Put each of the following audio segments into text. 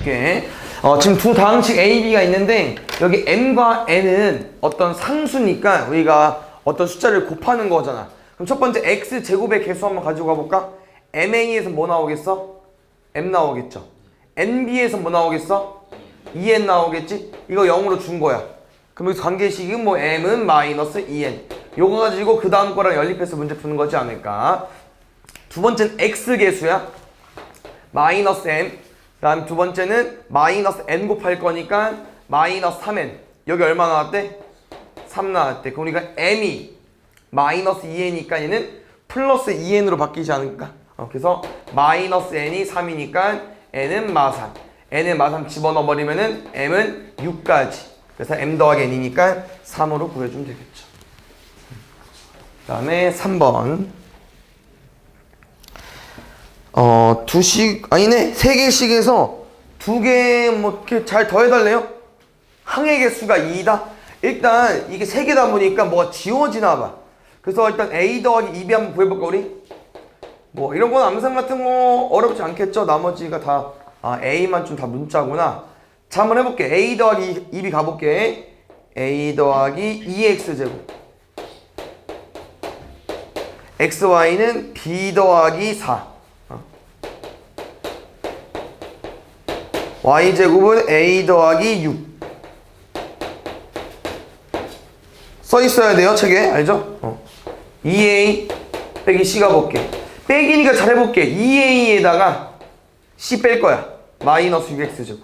해줄게. 지금 두 다항식 A, B가 있는데 여기 M과 N은 어떤 상수니까 우리가 어떤 숫자를 곱하는 거잖아. 그럼 첫 번째 X제곱의 개수 한번 가지고 가볼까? MA에서 뭐 나오겠어? M 나오겠죠. NB에서 뭐 나오겠어? 2N 나오겠지? 이거 0으로 준 거야. 그럼 여기서 관계식은 뭐 M은 마이너스 2N. 요거 가지고 그 다음 거랑 연립해서 문제 푸는 거지 않을까? 두 번째는 X개수야. 마이너스 M. 그 다음 두 번째는 마이너스 N 곱할 거니까 마이너스 3N. 여기 얼마 나왔대? 3 나왔대. 그럼 우리가 M이 마이너스 2N이니까 얘는 플러스 2N으로 바뀌지 않을까? 그래서 마이너스 N이 3이니까 N은 마3. N은 마3 집어넣어 버리면은 M은 6까지. 그래서 M 더하기 N이니까 3으로 구해주면 되겠죠. 그 다음에 3번. 아니네. 3개씩에서 2개 뭐 이렇게 잘 더해달래요? 항의 개수가 2다? 일단 이게 3개다 보니까 뭐가 지워지나 봐. 그래서 일단 A 더하기 2B 한번 구해볼까 우리? 뭐 이런 건 암산 같은 거 어렵지 않겠죠? 나머지가 다 A만 좀 다 문자구나. 자 한번 해볼게. A 더하기 2B 가볼게. A 더하기 2X제곱 XY는 B 더하기 4 Y제곱은 A 더하기 6 써있어야 돼요 책에 알죠? 2A 빼기 C 가볼게. 빼기니까 잘 해볼게. 2A에다가 C 뺄 거야. 마이너스 6X제곱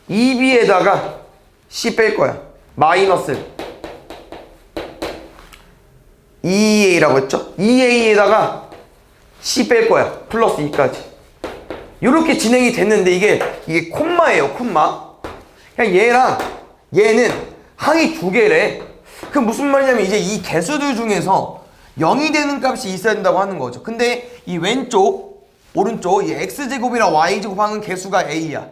2B에다가 C 뺄 거야. 마이너스 2A라고 했죠? 2A에다가 C 뺄 거야. 플러스 2까지. 이렇게 진행이 됐는데 이게 콤마예요. 콤마. 그냥 얘랑 얘는 항이 두 개래. 그럼 무슨 말이냐면 이제 이 개수들 중에서 0이 되는 값이 있어야 된다고 하는 거죠. 근데 이 왼쪽 오른쪽 이 X제곱이랑 Y제곱 하는 개수가 A야.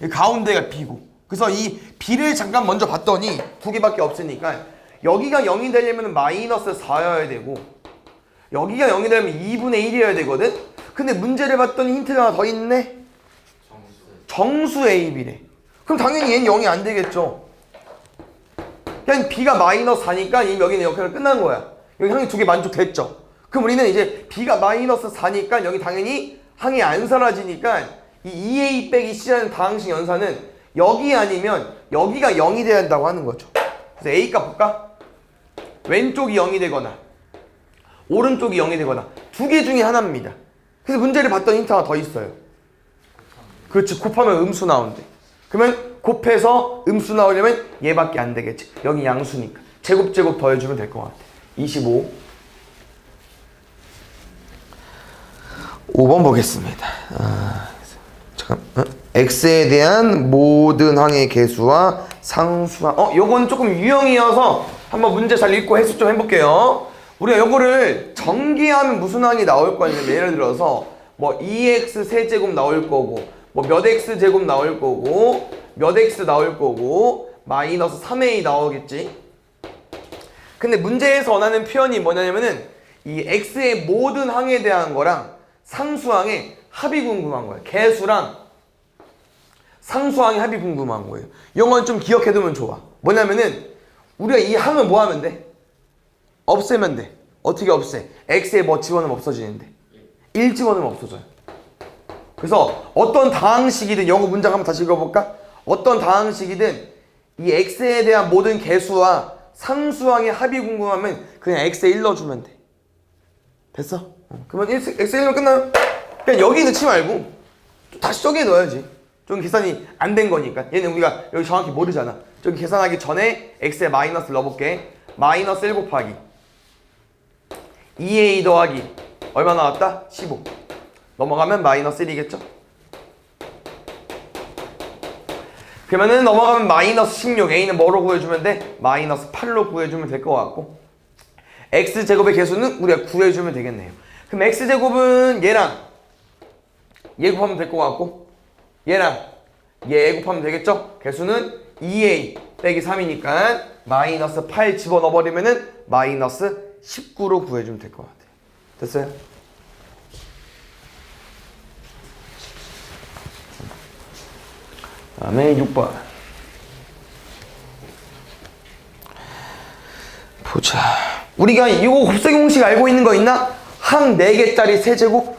이 가운데가 B고. 그래서 이 B를 잠깐 먼저 봤더니 두 개밖에 없으니까 여기가 0이 되려면 마이너스 4여야 되고 여기가 0이 되려면 2분의 1이어야 되거든? 근데 문제를 봤더니 힌트가 하나 더 있네? 정수 AB래. 그럼 당연히 얘는 0이 안 되겠죠. 그냥 B가 마이너스 4니까 이미 여기는 역할을 끝난 거야. 여기 항이 두 개 만족됐죠. 그럼 우리는 이제 B가 마이너스 4니까 여기 당연히 항이 안 사라지니까 이 2A 빼기 C라는 다항식 연산은 여기 아니면 여기가 0이 돼야 한다고 하는 거죠. 그래서 A 값 볼까? 왼쪽이 0이 되거나 오른쪽이 0이 되거나 두 개 중에 하나입니다. 그래서 문제를 봤더니 힌트 하나 더 있어요. 그렇지. 곱하면 음수 나온대. 그러면 곱해서 음수 나오려면 얘밖에 안 되겠지. 여기 양수니까. 제곱 더해주면 될 것 같아. 25. 5번 보겠습니다. X에 대한 모든 항의 개수와 상수항. 요건 조금 유형이어서 한번 문제 잘 읽고 해석 좀 해볼게요. 우리가 요거를 전개하면 무슨 항이 나올 거냐면 예를 들어서 뭐 2x 세제곱 나올 거고 뭐 몇 x 제곱 나올 거고 몇 x 나올 거고 마이너스 3a 나오겠지. 근데 문제에서 원하는 표현이 뭐냐면은 이 x의 모든 항에 대한 거랑 상수항의 합이 궁금한 거예요. 개수랑 상수항의 합이 궁금한 거예요. 이런 건 좀 기억해두면 좋아. 뭐냐면은 우리가 이 항을 뭐 하면 돼? 없애면 돼. 어떻게 없애? x에 뭐 집어넣으면 없어지는데 1 집어넣으면 없어져요. 그래서 어떤 다항식이든 영어 문장 한번 다시 읽어볼까? 어떤 다항식이든 이 x에 대한 모든 개수와 상수항의 합이 궁금하면 그냥 x에 1 넣어주면 돼. 됐어? 그러면 x에 1 넣으면 끝나요. 그냥 여기 넣지 말고 다시 저기에 넣어야지. 좀 계산이 안 된 거니까. 얘는 우리가 여기 정확히 모르잖아. 저기 계산하기 전에 x에 마이너스 넣어볼게. 마이너스 1 곱하기 2a 더하기 얼마 나왔다? 15. 넘어가면 마이너스 1이겠죠? 그러면은 넘어가면 마이너스 16. a는 뭐로 구해주면 돼? 마이너스 8로 구해주면 될 것 같고 x제곱의 개수는 우리가 구해주면 되겠네요. 그럼 x제곱은 얘랑 얘 곱하면 될 것 같고 얘랑 얘 곱하면 되겠죠? 개수는 2a 빼기 3이니까 마이너스 8 집어넣어버리면은 마이너스 19로 구해주면 될 것 같아요. 됐어요? 다음에 6번. 보자. 우리가 이거 곱셈 공식 알고 있는 거 있나? 항 4개짜리 세제곱?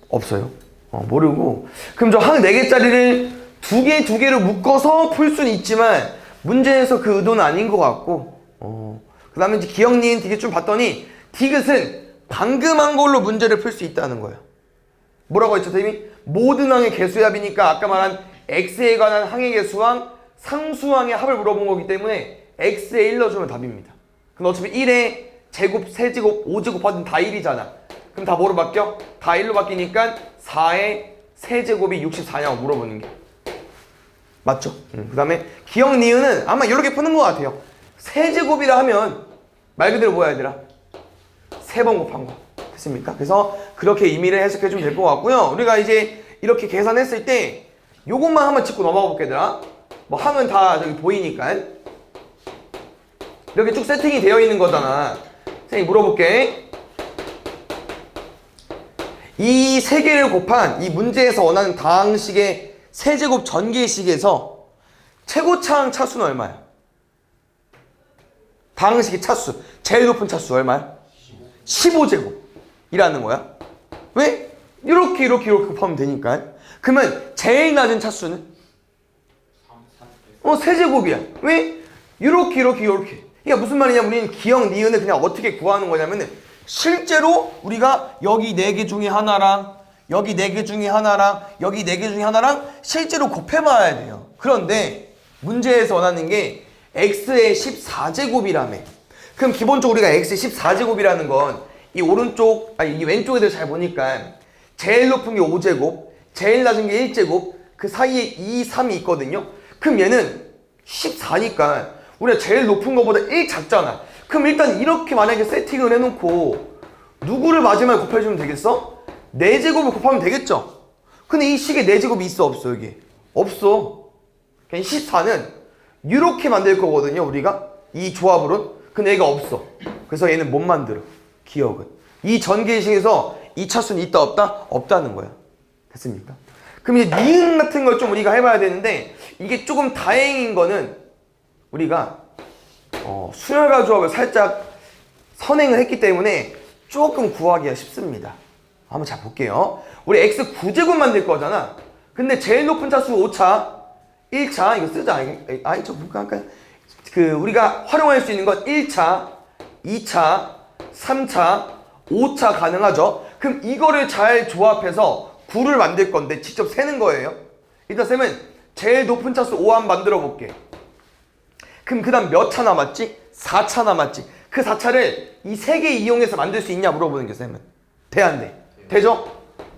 없어요. 모르고. 그럼 저 항 4개짜리를 2개로 묶어서 풀 수는 있지만 문제에서 그 의도는 아닌 것 같고. 그 다음에 이제 기억, 니은, 디귿 좀 봤더니 디귿은 방금 한 걸로 문제를 풀 수 있다는 거예요. 뭐라고 했죠, 선생님이? 모든 항의 개수합이니까 아까 말한 x에 관한 항의 개수항, 상수항의 합을 물어본 거기 때문에 x에 1 넣어주면 답입니다. 그럼 어차피 1에 제곱, 세제곱, 5제곱 하든 다 1이잖아. 그럼 다 뭐로 바뀌어? 다 1로 바뀌니까 4의 세제곱이 64냐고 물어보는 게 맞죠? 그 다음에 기억, 니은은 아마 이렇게 푸는 것 같아요. 세제곱이라 하면 말 그대로 뭐야 얘들아? 3번 곱한 거. 됐습니까? 그래서 그렇게 의미를 해석해 주면 될 것 같고요. 우리가 이제 이렇게 계산했을 때 요것만 한번 짚고 넘어가 볼게 얘들아. 뭐 항은 다 저기 보이니까 이렇게 쭉 세팅이 되어 있는 거잖아. 선생님 물어볼게. 이 세 개를 곱한 이 문제에서 원하는 다항식의 세제곱 전개식에서 최고차항 차수는 얼마야? 다항식의 차수, 제일 높은 차수 얼마야? 15제곱이라는 거야. 왜? 이렇게 곱하면 되니까. 그러면 제일 낮은 차수는? 세제곱이야. 왜? 이렇게. 그러니까 무슨 말이냐면 우리는 기억, 니은을 그냥 어떻게 구하는 거냐면은 실제로 우리가 여기 4개 중에 하나랑 여기 4개 중에 하나랑 여기 4개 중에 하나랑 실제로 곱해봐야 돼요. 그런데 문제에서 원하는 게 x의 14제곱이라며. 그럼 기본적으로 우리가 x의 14제곱이라는 건 이 오른쪽, 이 왼쪽에도 잘 보니까 제일 높은 게 5제곱, 제일 낮은 게 1제곱, 그 사이에 2, 3이 있거든요. 그럼 얘는 14니까 우리가 제일 높은 거보다 1 작잖아. 그럼 일단 이렇게 만약에 세팅을 해놓고 누구를 마지막에 곱해주면 되겠어? 4제곱을 곱하면 되겠죠? 근데 이 식에 4제곱이 있어 없어 여기? 없어. 그냥 14는 이렇게 만들 거거든요 우리가 이 조합으로는. 근데 얘가 없어. 그래서 얘는 못 만들어. 기억은 이 전개식에서 이 차수는 있다 없다? 없다는 거야. 됐습니까? 그럼 이제 니은 같은 걸 좀 우리가 해봐야 되는데 이게 조금 다행인 거는 우리가 수열과 조합을 살짝 선행을 했기 때문에 조금 구하기가 쉽습니다. 한번 잘 볼게요. 우리 x 9제곱 만들 거잖아. 근데 제일 높은 차수 5차, 1차 이거 쓰자. 저 볼까? 우리가 활용할 수 있는 건 1차, 2차, 3차, 5차 가능하죠. 그럼 이거를 잘 조합해서 9를 만들 건데 직접 세는 거예요. 일단 쌤은 제일 높은 차수 5 한번 만들어 볼게. 그럼 그 다음 몇 차 남았지? 4차 남았지. 그 4차를 이 3개 이용해서 만들 수 있냐 물어보는 게 쌤은. 돼 안 돼? 되죠?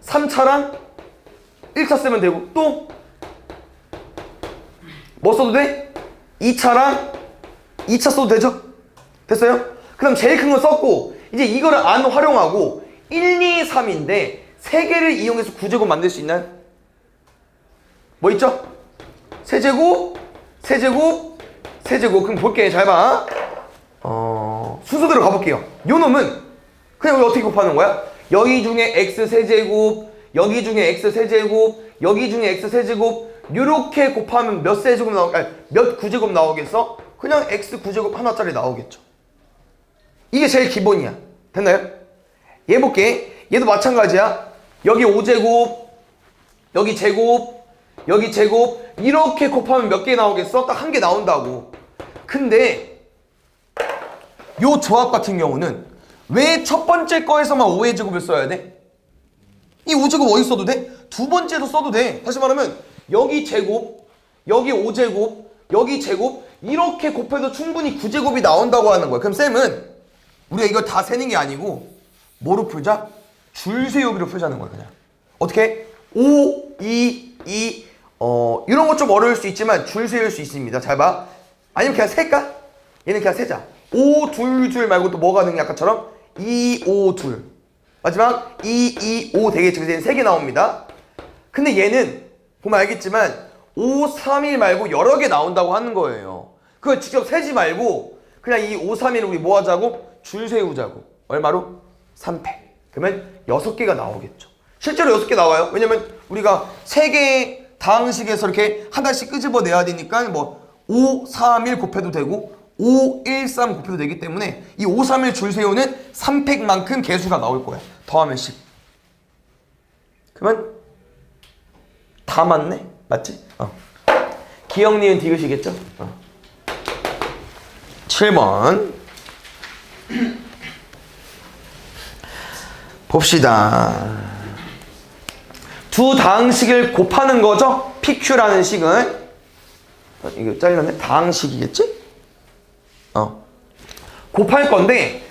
3차랑 1차 쓰면 되고 또 뭐 써도 돼? 2차랑 2차 써도 되죠? 됐어요? 그럼 제일 큰 거 썼고 이제 이거를 안 활용하고 1, 2, 3인데 3개를 이용해서 9제곱 만들 수 있나요? 뭐 있죠? 세제곱, 세제곱, 세제곱. 그럼 볼게. 잘 봐. 순서대로 가볼게요. 요 놈은 그냥 어떻게 곱하는 거야? 여기 중에 x 세제곱, 여기 중에 x 세제곱, 여기 중에 x 세제곱 요렇게 곱하면 몇 세제곱 몇 9제곱 나오겠어? 그냥 x 9제곱 하나짜리 나오겠죠. 이게 제일 기본이야. 됐나요? 얘 볼게. 얘도 마찬가지야. 여기 5제곱, 여기 제곱, 여기 제곱 이렇게 곱하면 몇 개 나오겠어? 딱 한 개 나온다고. 근데 요 조합 같은 경우는 왜 첫 번째 거에서만 5의 제곱을 써야 돼? 이 5제곱 어디 써도 돼? 두 번째도 써도 돼. 다시 말하면 여기 제곱, 여기 5제곱, 여기 제곱 이렇게 곱해도 충분히 9제곱이 나온다고 하는 거야. 그럼 쌤은 우리가 이걸 다 세는 게 아니고 뭐로 풀자? 줄 세우기로 풀자는 거야. 그냥 어떻게? 5, 2, 2 이런 거 좀 어려울 수 있지만 줄 세울 수 있습니다. 잘 봐. 아니면 그냥 세까? 얘는 그냥 세자. 5, 둘 말고 또 뭐가 능해? 아까처럼 2, 5, 둘. 마지막 2, 2, 5 되겠죠. 그래서 얘는 3개 나옵니다. 근데 얘는 보면 알겠지만 5, 3, 1 말고 여러 개 나온다고 하는 거예요. 그걸 직접 세지 말고 그냥 이 5, 3, 1을 우리 뭐 하자고? 줄 세우자고. 얼마로? 3패. 그러면 6개가 나오겠죠. 실제로 6개 나와요. 왜냐면 우리가 3개 다항식에서 이렇게 하나씩 끄집어내야 되니까 뭐 5, 3, 1 곱해도 되고 5, 1, 3 곱해도 되기 때문에 이 5, 3, 1 줄 세우는 3팩만큼 개수가 나올 거야. 더하면 10. 그러면 다 맞네? 맞지? 기억, 니은, 디귿이겠죠? 7번 봅시다. 두 다항식을 곱하는 거죠? PQ라는 식은 이거 잘렸네? 다항식이겠지? 곱할 건데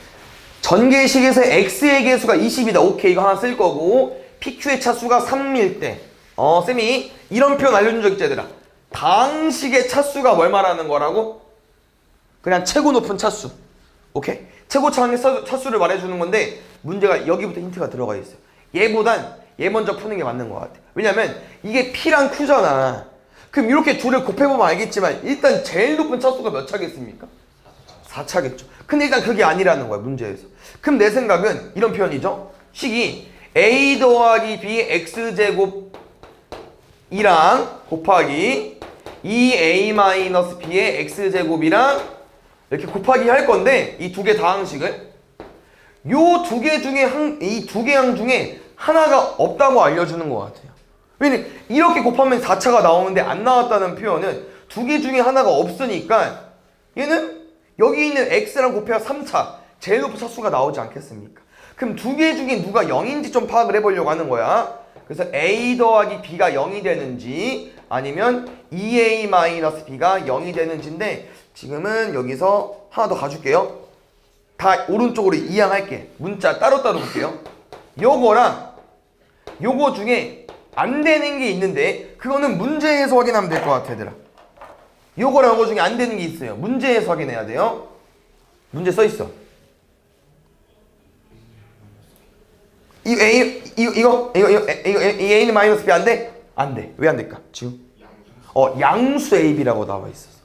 전개식에서 x의 개수가 20이다. 오케이, 이거 하나 쓸 거고 PQ의 차수가 3일 때 쌤이 이런 표현 알려준 적 있지 얘들아? 다항식의 차수가 뭘 말하는 거라고? 그냥 최고 높은 차수. 오케이? 최고 차수를 말해주는 건데 문제가 여기부터 힌트가 들어가 있어요. 얘보단 얘 먼저 푸는 게 맞는 것 같아. 왜냐면 이게 P랑 Q잖아. 그럼 이렇게 둘을 곱해보면 알겠지만 일단 제일 높은 차수가 몇 차겠습니까? 4차겠죠. 근데 일단 그게 아니라는 거야, 문제에서. 그럼 내 생각은 이런 표현이죠. 식이 A 더하기 B X제곱이랑 곱하기 2A-B의 X제곱이랑 이렇게 곱하기 할 건데 이 두 개 다항식을 요 두 개 중에 이 두 개 항 중에 하나가 없다고 알려주는 것 같아요. 왜냐면 이렇게 곱하면 4차가 나오는데 안 나왔다는 표현은 두 개 중에 하나가 없으니까 얘는 여기 있는 x랑 곱해야 3차 제일 높은 차수가 나오지 않겠습니까? 그럼 두 개 중에 누가 0인지 좀 파악을 해보려고 하는 거야. 그래서 a 더하기 b가 0이 되는지 아니면 2a-b가 0이 되는지인데 지금은 여기서 하나 더 가줄게요. 다 오른쪽으로 이양할게. 문자 따로따로 볼게요. 요거랑 요거 중에 안 되는 게 있는데 그거는 문제에서 확인하면 될 것 같아 얘들아. 요거랑 요거 중에 안 되는 게 있어요. 문제에서 확인해야 돼요. 문제 써있어. 이거 A는 마이너스 B 안 돼? 안 돼. 왜 안 될까? 지금 양수 AB라고 나와 있었어.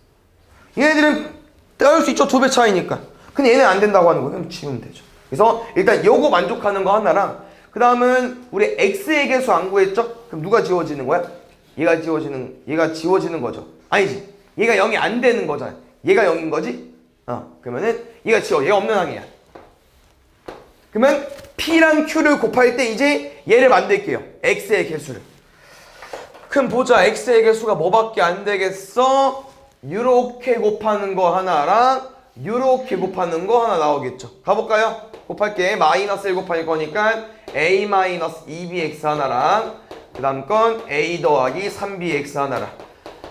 얘네들은 따를 수 있죠. 2배 차이니까. 근데 얘는 안 된다고 하는 거예요. 그럼 지우면 되죠. 그래서 일단 요거 만족하는 거 하나랑 그 다음은 우리 X의 개수 안 구했죠? 그럼 누가 지워지는 거야? 얘가 지워지는 거죠. 아니지. 얘가 0이 안 되는 거잖아. 얘가 0인 거지? 그러면은 얘가 얘가 없는 항이야. 그러면 P랑 Q를 곱할 때 이제 얘를 만들게요. X의 개수를. 그럼 보자. X의 개수가 뭐밖에 안 되겠어? 요렇게 곱하는 거 하나랑 요렇게 곱하는 거 하나 나오겠죠. 가볼까요? 곱할게. 마이너스 1 곱할 거니까 A-2bx 하나랑 그 다음 건 A 더하기 3bx 하나랑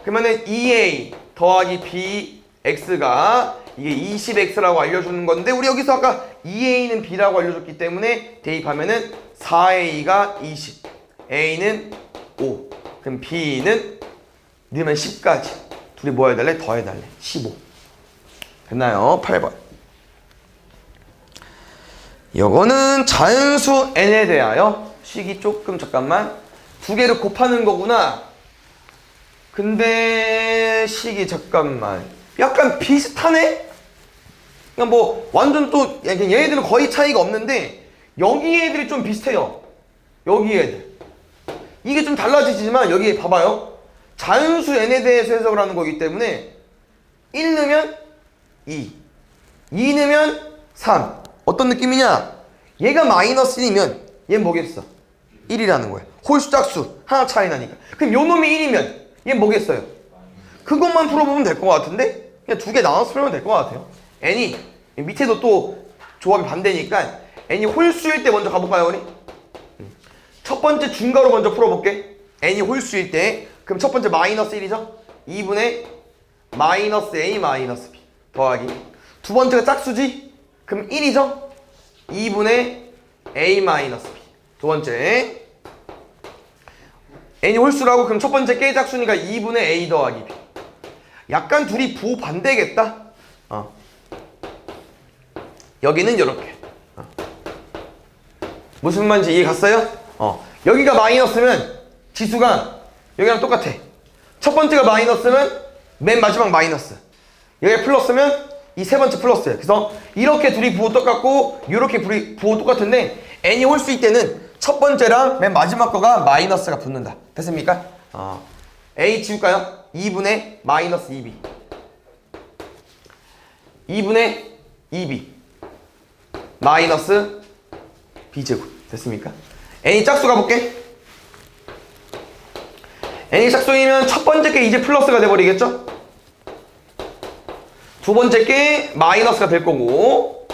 그러면은 2A 더하기 bx가 이게 20x라고 알려주는 건데 우리 여기서 아까 2a는 b라고 알려줬기 때문에 대입하면은 4a가 20 a는 5 그럼 b는 넣으면 10까지 둘이 뭐 해달래? 더 해달래 15 됐나요? 8번 요거는 자연수 n에 대하여 식이 조금 잠깐만 두 개를 곱하는 거구나. 근데 식이 잠깐만 약간 비슷하네? 그냥 뭐 완전 또 얘네들은 거의 차이가 없는데 여기 애들이 좀 비슷해요. 여기 애들 이게 좀 달라지지만 여기 봐봐요. 자연수 n에 대해서 해석을 하는 거기 때문에 1 넣으면 2 넣으면 3 어떤 느낌이냐? 얘가 마이너스 1이면 얘는 뭐겠어? 1이라는 거야. 홀수 짝수 하나 차이 나니까. 그럼 요 놈이 1이면 얘는 뭐겠어요? 그것만 풀어보면 될 것 같은데? 그냥 두 개 나눠서 풀면 될 것 같아요. n이 밑에도 또 조합이 반대니까 n이 홀수일 때 먼저 가볼까요 우리? 첫 번째 중괄호 먼저 풀어볼게. n이 홀수일 때 그럼 첫 번째 마이너스 1이죠? 2분의 마이너스 a 마이너스 b 더하기 두 번째가 짝수지? 그럼 1이죠? 2분의 a 마이너스 b 두 번째 n이 홀수라고 그럼 첫 번째 게 짝수니까 2분의 a 더하기 b 약간 둘이 부호 반대겠다? 여기는 이렇게 무슨 말인지 이해 갔어요? 여기가 마이너스면 지수가 여기랑 똑같아. 첫 번째가 마이너스면 맨 마지막 마이너스 여기가 플러스면 이 세 번째 플러스예요. 그래서 이렇게 둘이 부호 똑같고 이렇게 부호 똑같은데 n이 홀수일 때는 첫 번째랑 맨 마지막 거가 마이너스가 붙는다. 됐습니까? a 지울까요? 2분의 마이너스 2b 2분의 2b 마이너스 b제곱 됐습니까? n이 짝수 가볼게. n이 짝수이면 첫 번째 게 이제 플러스가 돼버리겠죠? 두 번째 게 마이너스가 될 거고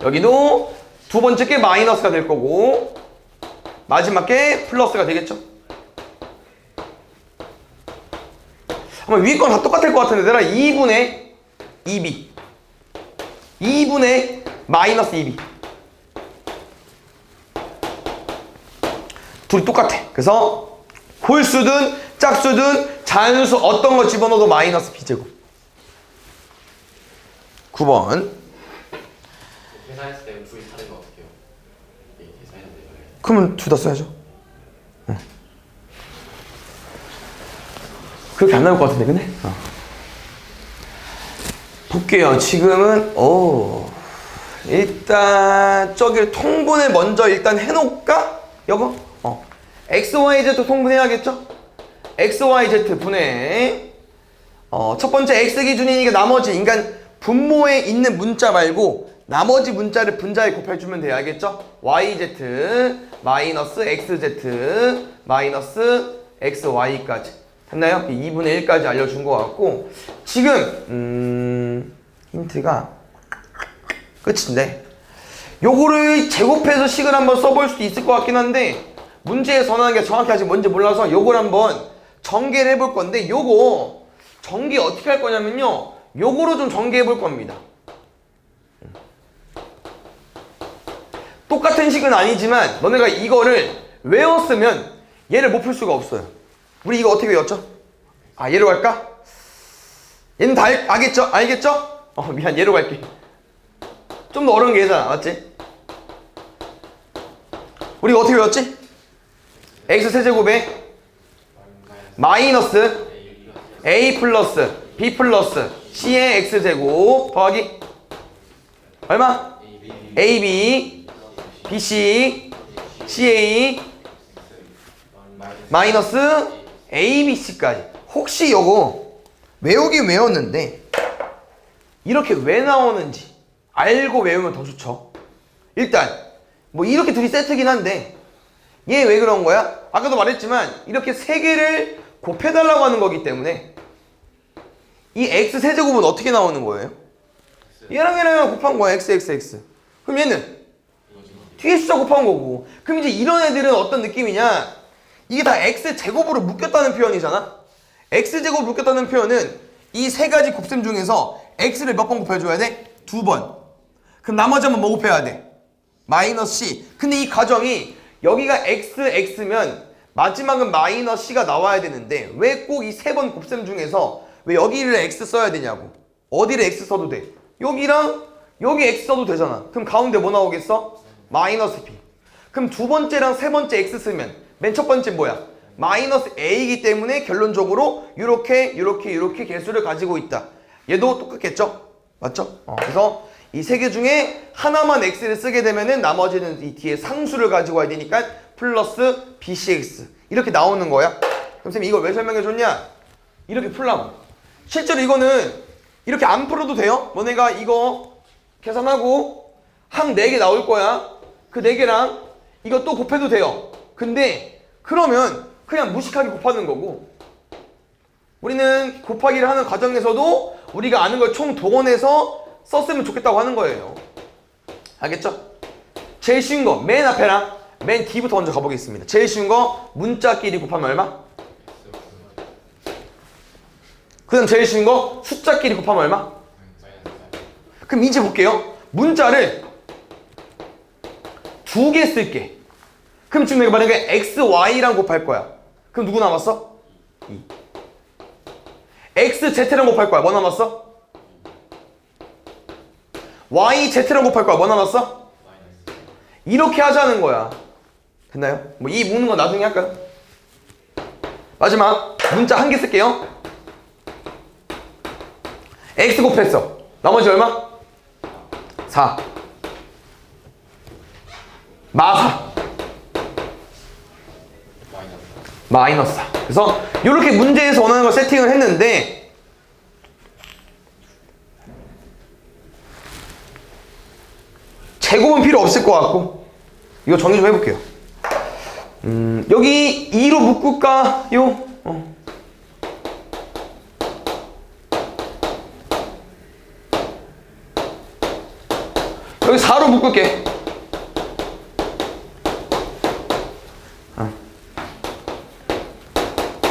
여기도 두 번째 게 마이너스가 될 거고 마지막 게 플러스가 되겠죠? 아마 위에 건 다 똑같을 것 같은데 내가 2분의 2b 2분의 마이너스 2b 둘이 똑같아. 그래서 홀수든 짝수든 자연수 어떤 거 집어넣어도 마이너스 b제곱. 9번 계산했을 때 둘이 다른 거 어떻게 해요? 계산했는데 그러면 둘 다 써야죠. 응. 그렇게 안 나올 것 같은데 근데? 볼게요. 지금은 일단 저기 통분을 먼저 일단 해놓을까? 여보? x, y, z 통분해야겠죠? x, y, z 분해 첫 번째 x 기준이니까 나머지 인간 분모에 있는 문자 말고 나머지 문자를 분자에 곱해주면 돼요. 알겠죠? yz 마이너스 xz 마이너스 xy까지 됐나요? 2분의 1까지 알려준 것 같고 지금 힌트가 끝인데 요거를 제곱해서 식을 한번 써볼 수도 있을 것 같긴 한데 문제에 전하는 게 정확히 아직 뭔지 몰라서 요걸 한번 전개를 해볼 건데 요거 전개 어떻게 할 거냐면요 요거로 좀 전개해 볼 겁니다. 똑같은 식은 아니지만 너네가 이거를 외웠으면 얘를 못 풀 수가 없어요. 우리 이거 어떻게 외웠죠? 얘로 갈까? 얘는 다 알겠죠? 알겠죠? 미안 얘로 갈게. 좀 더 어려운 게 얘잖아. 맞지? 우리 이거 어떻게 외웠지? x 세제곱에 마이너스 a 플러스 b 플러스 c의 x제곱 더하기 얼마? ab bc ca 마이너스 abc까지. 혹시 요거 외우긴 외웠는데 이렇게 왜 나오는지 알고 외우면 더 좋죠. 일단 뭐 이렇게 둘이 세트긴 한데 얘 왜 그런 거야? 아까도 말했지만 이렇게 세 개를 곱해달라고 하는 거기 때문에 이 x 세제곱은 어떻게 나오는 거예요? 얘랑 얘랑 곱한 거야. x. 그럼 얘는 뒤에 숫자 곱한 거고. 그럼 이제 이런 애들은 어떤 느낌이냐? 이게 다 x제곱으로 묶였다는 표현이잖아. x제곱 묶였다는 표현은 이 세 가지 곱셈 중에서 x를 몇 번 곱해줘야 돼? 2번. 그럼 나머지 한번 뭐 곱해야 돼? 마이너스 c. 근데 이 가정이 여기가 x면 마지막은 마이너스 c가 나와야 되는데 왜 꼭 이 세 번 곱셈 중에서 왜 여기를 x 써야 되냐고. 어디를 x 써도 돼. 여기랑 여기 x 써도 되잖아. 그럼 가운데 뭐 나오겠어? 마이너스 b. 그럼 두 번째랑 세 번째 x 쓰면 맨 첫 번째 뭐야? 마이너스 a이기 때문에 결론적으로 이렇게 개수를 가지고 있다. 얘도 똑같겠죠? 맞죠? 그래서 이 세 개 중에 하나만 x를 쓰게 되면은 나머지는 이 뒤에 상수를 가지고 와야 되니까 플러스 bcx 이렇게 나오는 거야. 그럼 쌤 이걸 왜 설명해 줬냐? 이렇게 풀라고. 실제로 이거는 이렇게 안 풀어도 돼요. 너네가 이거 계산하고 항 4개 나올 거야. 그 4개랑 이거 또 곱해도 돼요. 근데 그러면 그냥 무식하게 곱하는 거고 우리는 곱하기를 하는 과정에서도 우리가 아는 걸 총 동원해서 썼으면 좋겠다고 하는 거예요. 알겠죠? 제일 쉬운 거 맨 앞에랑 맨 뒤부터 먼저 가보겠습니다. 제일 쉬운 거 문자끼리 곱하면 얼마? 그 다음 제일 쉬운 거 숫자끼리 곱하면 얼마? 그럼 이제 볼게요. 문자를 2개 쓸게. 그럼 지금 내가 만약에 x, y랑 곱할 거야. 그럼 누구 남았어? 2. x, z랑 곱할 거야. 뭐 남았어? y, z랑 곱할 거야. 뭐 남았어? 이렇게 하자는 거야. 됐나요? 뭐 이 묶는 건 나중에 할까요? 마지막 문자 한 개 쓸게요. x 곱했어. 나머지 얼마? 4. 마사. 마이너스 4. 그래서 이렇게 문제에서 원하는 걸 세팅을 했는데 제곱은 필요 없을 것 같고 이거 정리 좀 해볼게요. 여기 2로 묶을까요? 여기 4로 묶을게.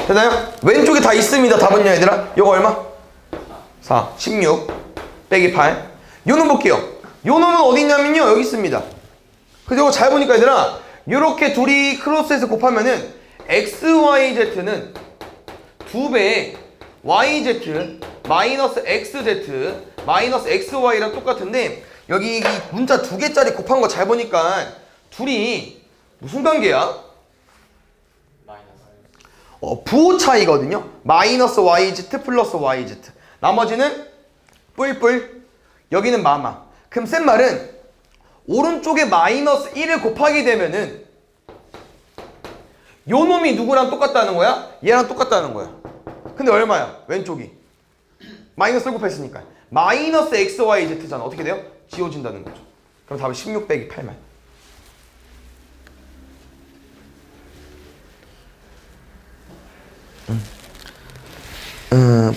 되나요? 왼쪽에 다 있습니다. 답은요, 얘들아? 이거 얼마? 4, 16 빼기 8. 요 놈 볼게요. 요 놈은 어디 있냐면요, 여기 있습니다. 그래서 이거 잘 보니까 얘들아, 요렇게 둘이 크로스해서 곱하면은 XYZ는 2배의 YZ 마이너스 XZ 마이너스 XY랑 똑같은데 여기 이 문자 2개짜리 곱한 거 잘 보니까 둘이 무슨 관계야? 부호 차이거든요. 마이너스 YZ 플러스 YZ. 나머지는 뿔뿔. 여기는 마마. 그럼 센 말은 오른쪽에 마이너스 1을 곱하게 되면은 요 놈이 누구랑 똑같다는 거야? 얘랑 똑같다는 거야. 근데 얼마야? 왼쪽이 마이너스 1 곱했으니까 마이너스 XYZ잖아. 어떻게 돼요? 지워진다는 거죠. 그럼 답은 16 빼기 8만.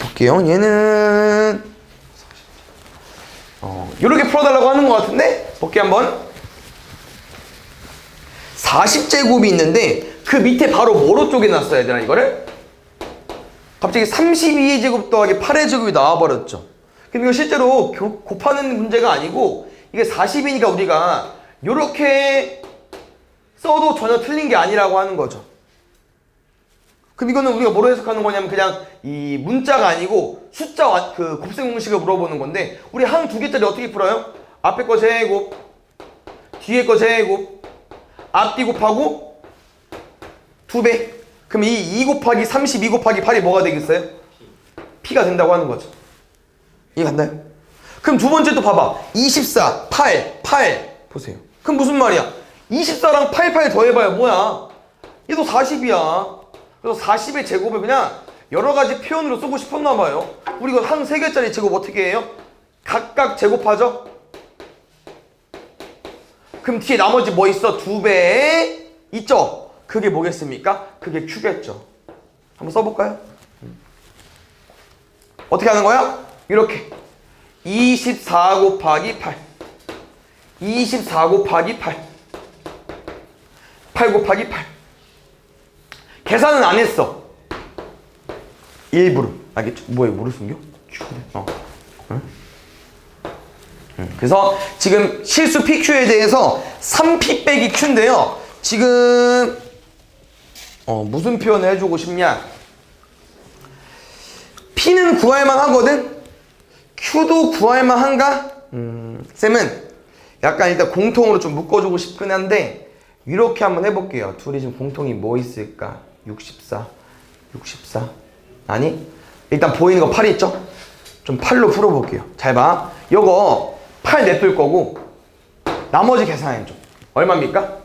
볼게요. 얘는 이렇게 풀어달라고 하는 것 같은데 볼게 한번. 40제곱이 있는데 그 밑에 바로 뭐로 쪼개놨어야 되나 이거를? 갑자기 32의 제곱 더하기 8의 제곱이 나와버렸죠. 그럼 이거 실제로 곱하는 문제가 아니고 이게 40이니까 우리가 이렇게 써도 전혀 틀린 게 아니라고 하는 거죠. 그럼 이거는 우리가 뭐로 해석하는 거냐면 그냥 이 문자가 아니고 숫자 그 곱셈 공식을 물어보는 건데 우리 한 2개짜리 어떻게 풀어요? 앞에 거 제곱, 뒤에 거 제곱, 앞뒤 곱하고 2배. 그럼 이 2 곱하기 32 곱하기 8이 뭐가 되겠어요? P가 된다고 하는 거죠. 이해 갔나요? 그럼 두 번째 또 봐봐. 24, 8, 8 보세요. 그럼 무슨 말이야? 24랑 8 더해봐야 뭐야? 얘도 40이야. 그래서 40의 제곱을 그냥 여러 가지 표현으로 쓰고 싶었나 봐요. 우리 이거 한 3개짜리 제곱 어떻게 해요? 각각 제곱하죠? 그럼 뒤에 나머지 뭐 있어? 2배 있죠? 그게 뭐겠습니까? 그게 Q겠죠. 한번 써볼까요? 어떻게 하는 거야? 이렇게 24 곱하기 8 24 곱하기 8 8 곱하기 8 계산은 안 했어. 일부러. 알겠죠? 뭐야, 뭐를 숨겨? 응? 그래서 지금 실수 PQ에 대해서 3P 빼기 Q인데요. 지금 무슨 표현을 해주고 싶냐? P는 구할만 하거든? Q도 구할만 한가? 쌤은 약간 일단 공통으로 좀 묶어주고 싶긴 한데 이렇게 한번 해볼게요. 둘이 지금 공통이 뭐 있을까? 64 아니? 일단 보이는 거 8 있죠? 좀 8로 풀어볼게요. 잘 봐. 요거 8 내뿔 거고 나머지 계산해줘. 얼마입니까?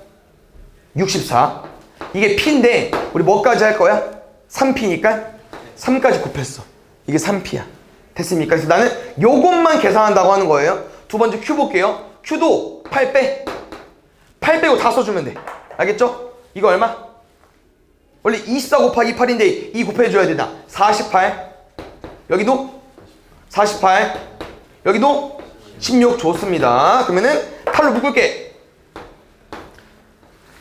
64. 이게 P인데 우리 뭐까지 할 거야? 3P니까 3까지 곱했어. 이게 3P야. 됐습니까? 그래서 나는 요것만 계산한다고 하는 거예요. 두 번째 Q 볼게요. Q도 8 빼. 8 빼고 다 써주면 돼. 알겠죠? 이거 얼마? 원래 24 곱하기 8인데 2 곱해줘야 되나? 48. 여기도 48. 여기도 16. 좋습니다. 그러면은 8로 묶을게.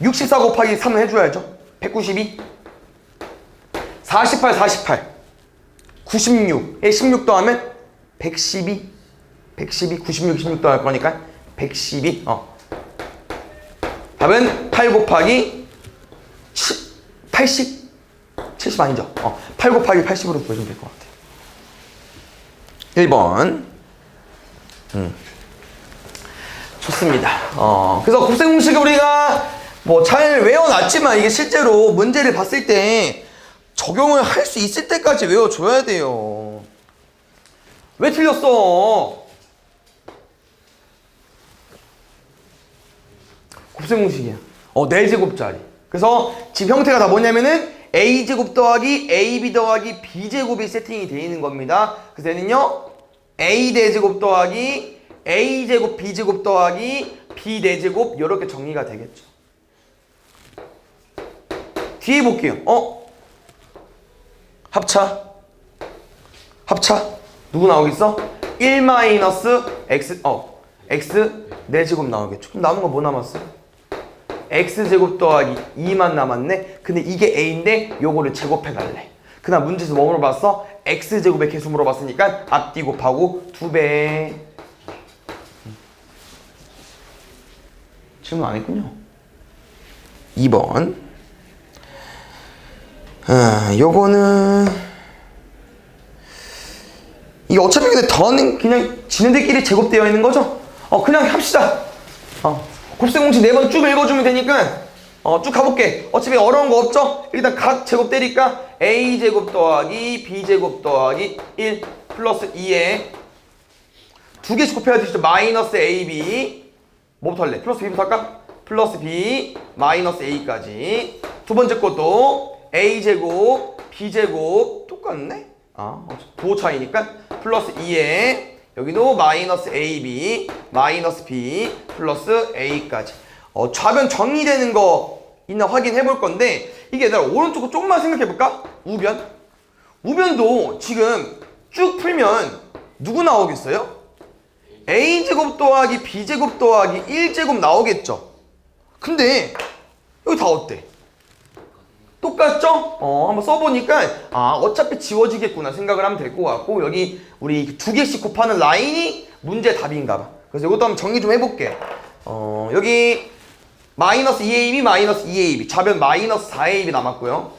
64 곱하기 3은 해줘야죠. 192. 48, 48. 96에 16 더하면 112. 96, 16 더할 거니까 112. 답은 8 곱하기 80. 70 아니죠? 8 곱하기 80으로 보여주면 될 것 같아요. 1번. 좋습니다. 그래서 곱셈 공식을 우리가 뭐 잘 외워놨지만 이게 실제로 문제를 봤을 때 적용을 할 수 있을 때까지 외워줘야 돼요. 왜 틀렸어? 곱셈 공식이야. 4제곱짜리. 그래서 집 형태가 다 뭐냐면은 a제곱 더하기 ab 더하기 b제곱이 세팅이 되어 있는 겁니다. 그래서 얘는요 a 대제곱 더하기 a제곱 b제곱 더하기 b 대제곱 이렇게 정리가 되겠죠. 뒤에 볼게요. 합차 누구 나오겠어? 1 마이너스 x x 4제곱 나오겠죠. 그럼 남은 거 뭐 남았어요? x제곱 더하기 2만 남았네. 근데 이게 a인데 요거를 제곱해 달래. 그다음 문제에서 뭐 물어봤어? x제곱의 개수 물어봤으니까 앞뒤 곱하고 2배. 질문 안 했군요. 2번. 요거는 이게 어차피 근데 더는 그냥 지네들끼리 제곱되어 있는 거죠? 그냥 합시다. 곱셈공식 4번 쭉 읽어주면 되니까 쭉 가볼게. 어차피 어려운 거 없죠? 일단 각 제곱 때리니까 a제곱 더하기 b제곱 더하기 1 플러스 2에 두 개씩 곱해야 되죠. 마이너스 ab 뭐부터 할래? 플러스 b부터 할까? 플러스 b 마이너스 a까지. 두 번째 것도 a제곱 b제곱 똑같네? 부호 차이니까 플러스 2에 여기도 마이너스 ab 마이너스 b 플러스 a까지. 좌변 정리되는 거 있나 확인해 볼 건데 이게 얘들아 오른쪽으로 조금만 생각해 볼까? 우변도 지금 쭉 풀면 누구 나오겠어요? a제곱 더하기 b제곱 더하기 1제곱 나오겠죠. 근데 여기 다 어때? 똑같죠? 한번 써보니까 어차피 지워지겠구나 생각을 하면 될 것 같고 여기 우리 두 개씩 곱하는 라인이 문제 답인가 봐. 그래서 이것도 한번 정리 좀 해볼게. 여기 마이너스 2ab 마이너스 2ab 좌변 마이너스 4ab 남았고요.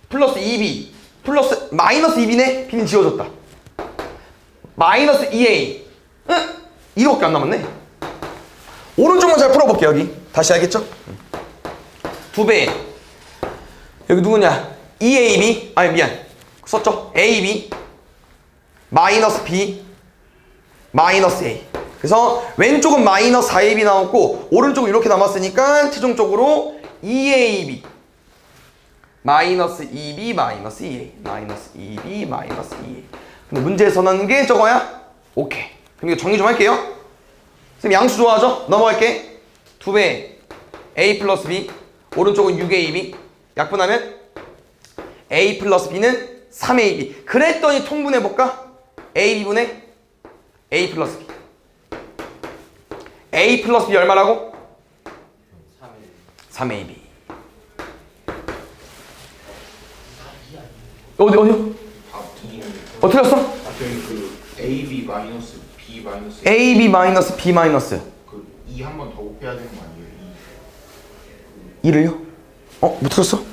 플러스 2b 플러스 마이너스 2b네? b는 지워졌다. 마이너스 2a 이거밖에 안 남았네. 오른쪽만 잘 풀어볼게. 여기 다시 알겠죠? 2배 여기 누구냐? 2ab 미안 썼죠? ab 마이너스 b 마이너스 a. 그래서 왼쪽은 마이너스 4ab 나왔고 오른쪽은 이렇게 남았으니까 최종적으로 2ab 마이너스 2b 마이너스 2a 마이너스 2b 마이너스 2a. 근데 문제에서 나는 게 저거야? 오케이. 그럼 이거 정리 좀 할게요. 선생님 양수 좋아하죠? 넘어갈게. 2배 a 플러스 b 오른쪽은 6ab 약분하면 a 플러스 b는 3ab. 그랬더니 통분해볼까? ab분의 a 플러스 b. a 플러스 b 얼마라고? 3ab. 어디요? 틀렸어? 그 AB 마이너스 B 마이너스 ab 마이너스 b 마이너스 그 E 한 번 더 곱해야 되는 거 아니에요? 2를요? 못 틀었어?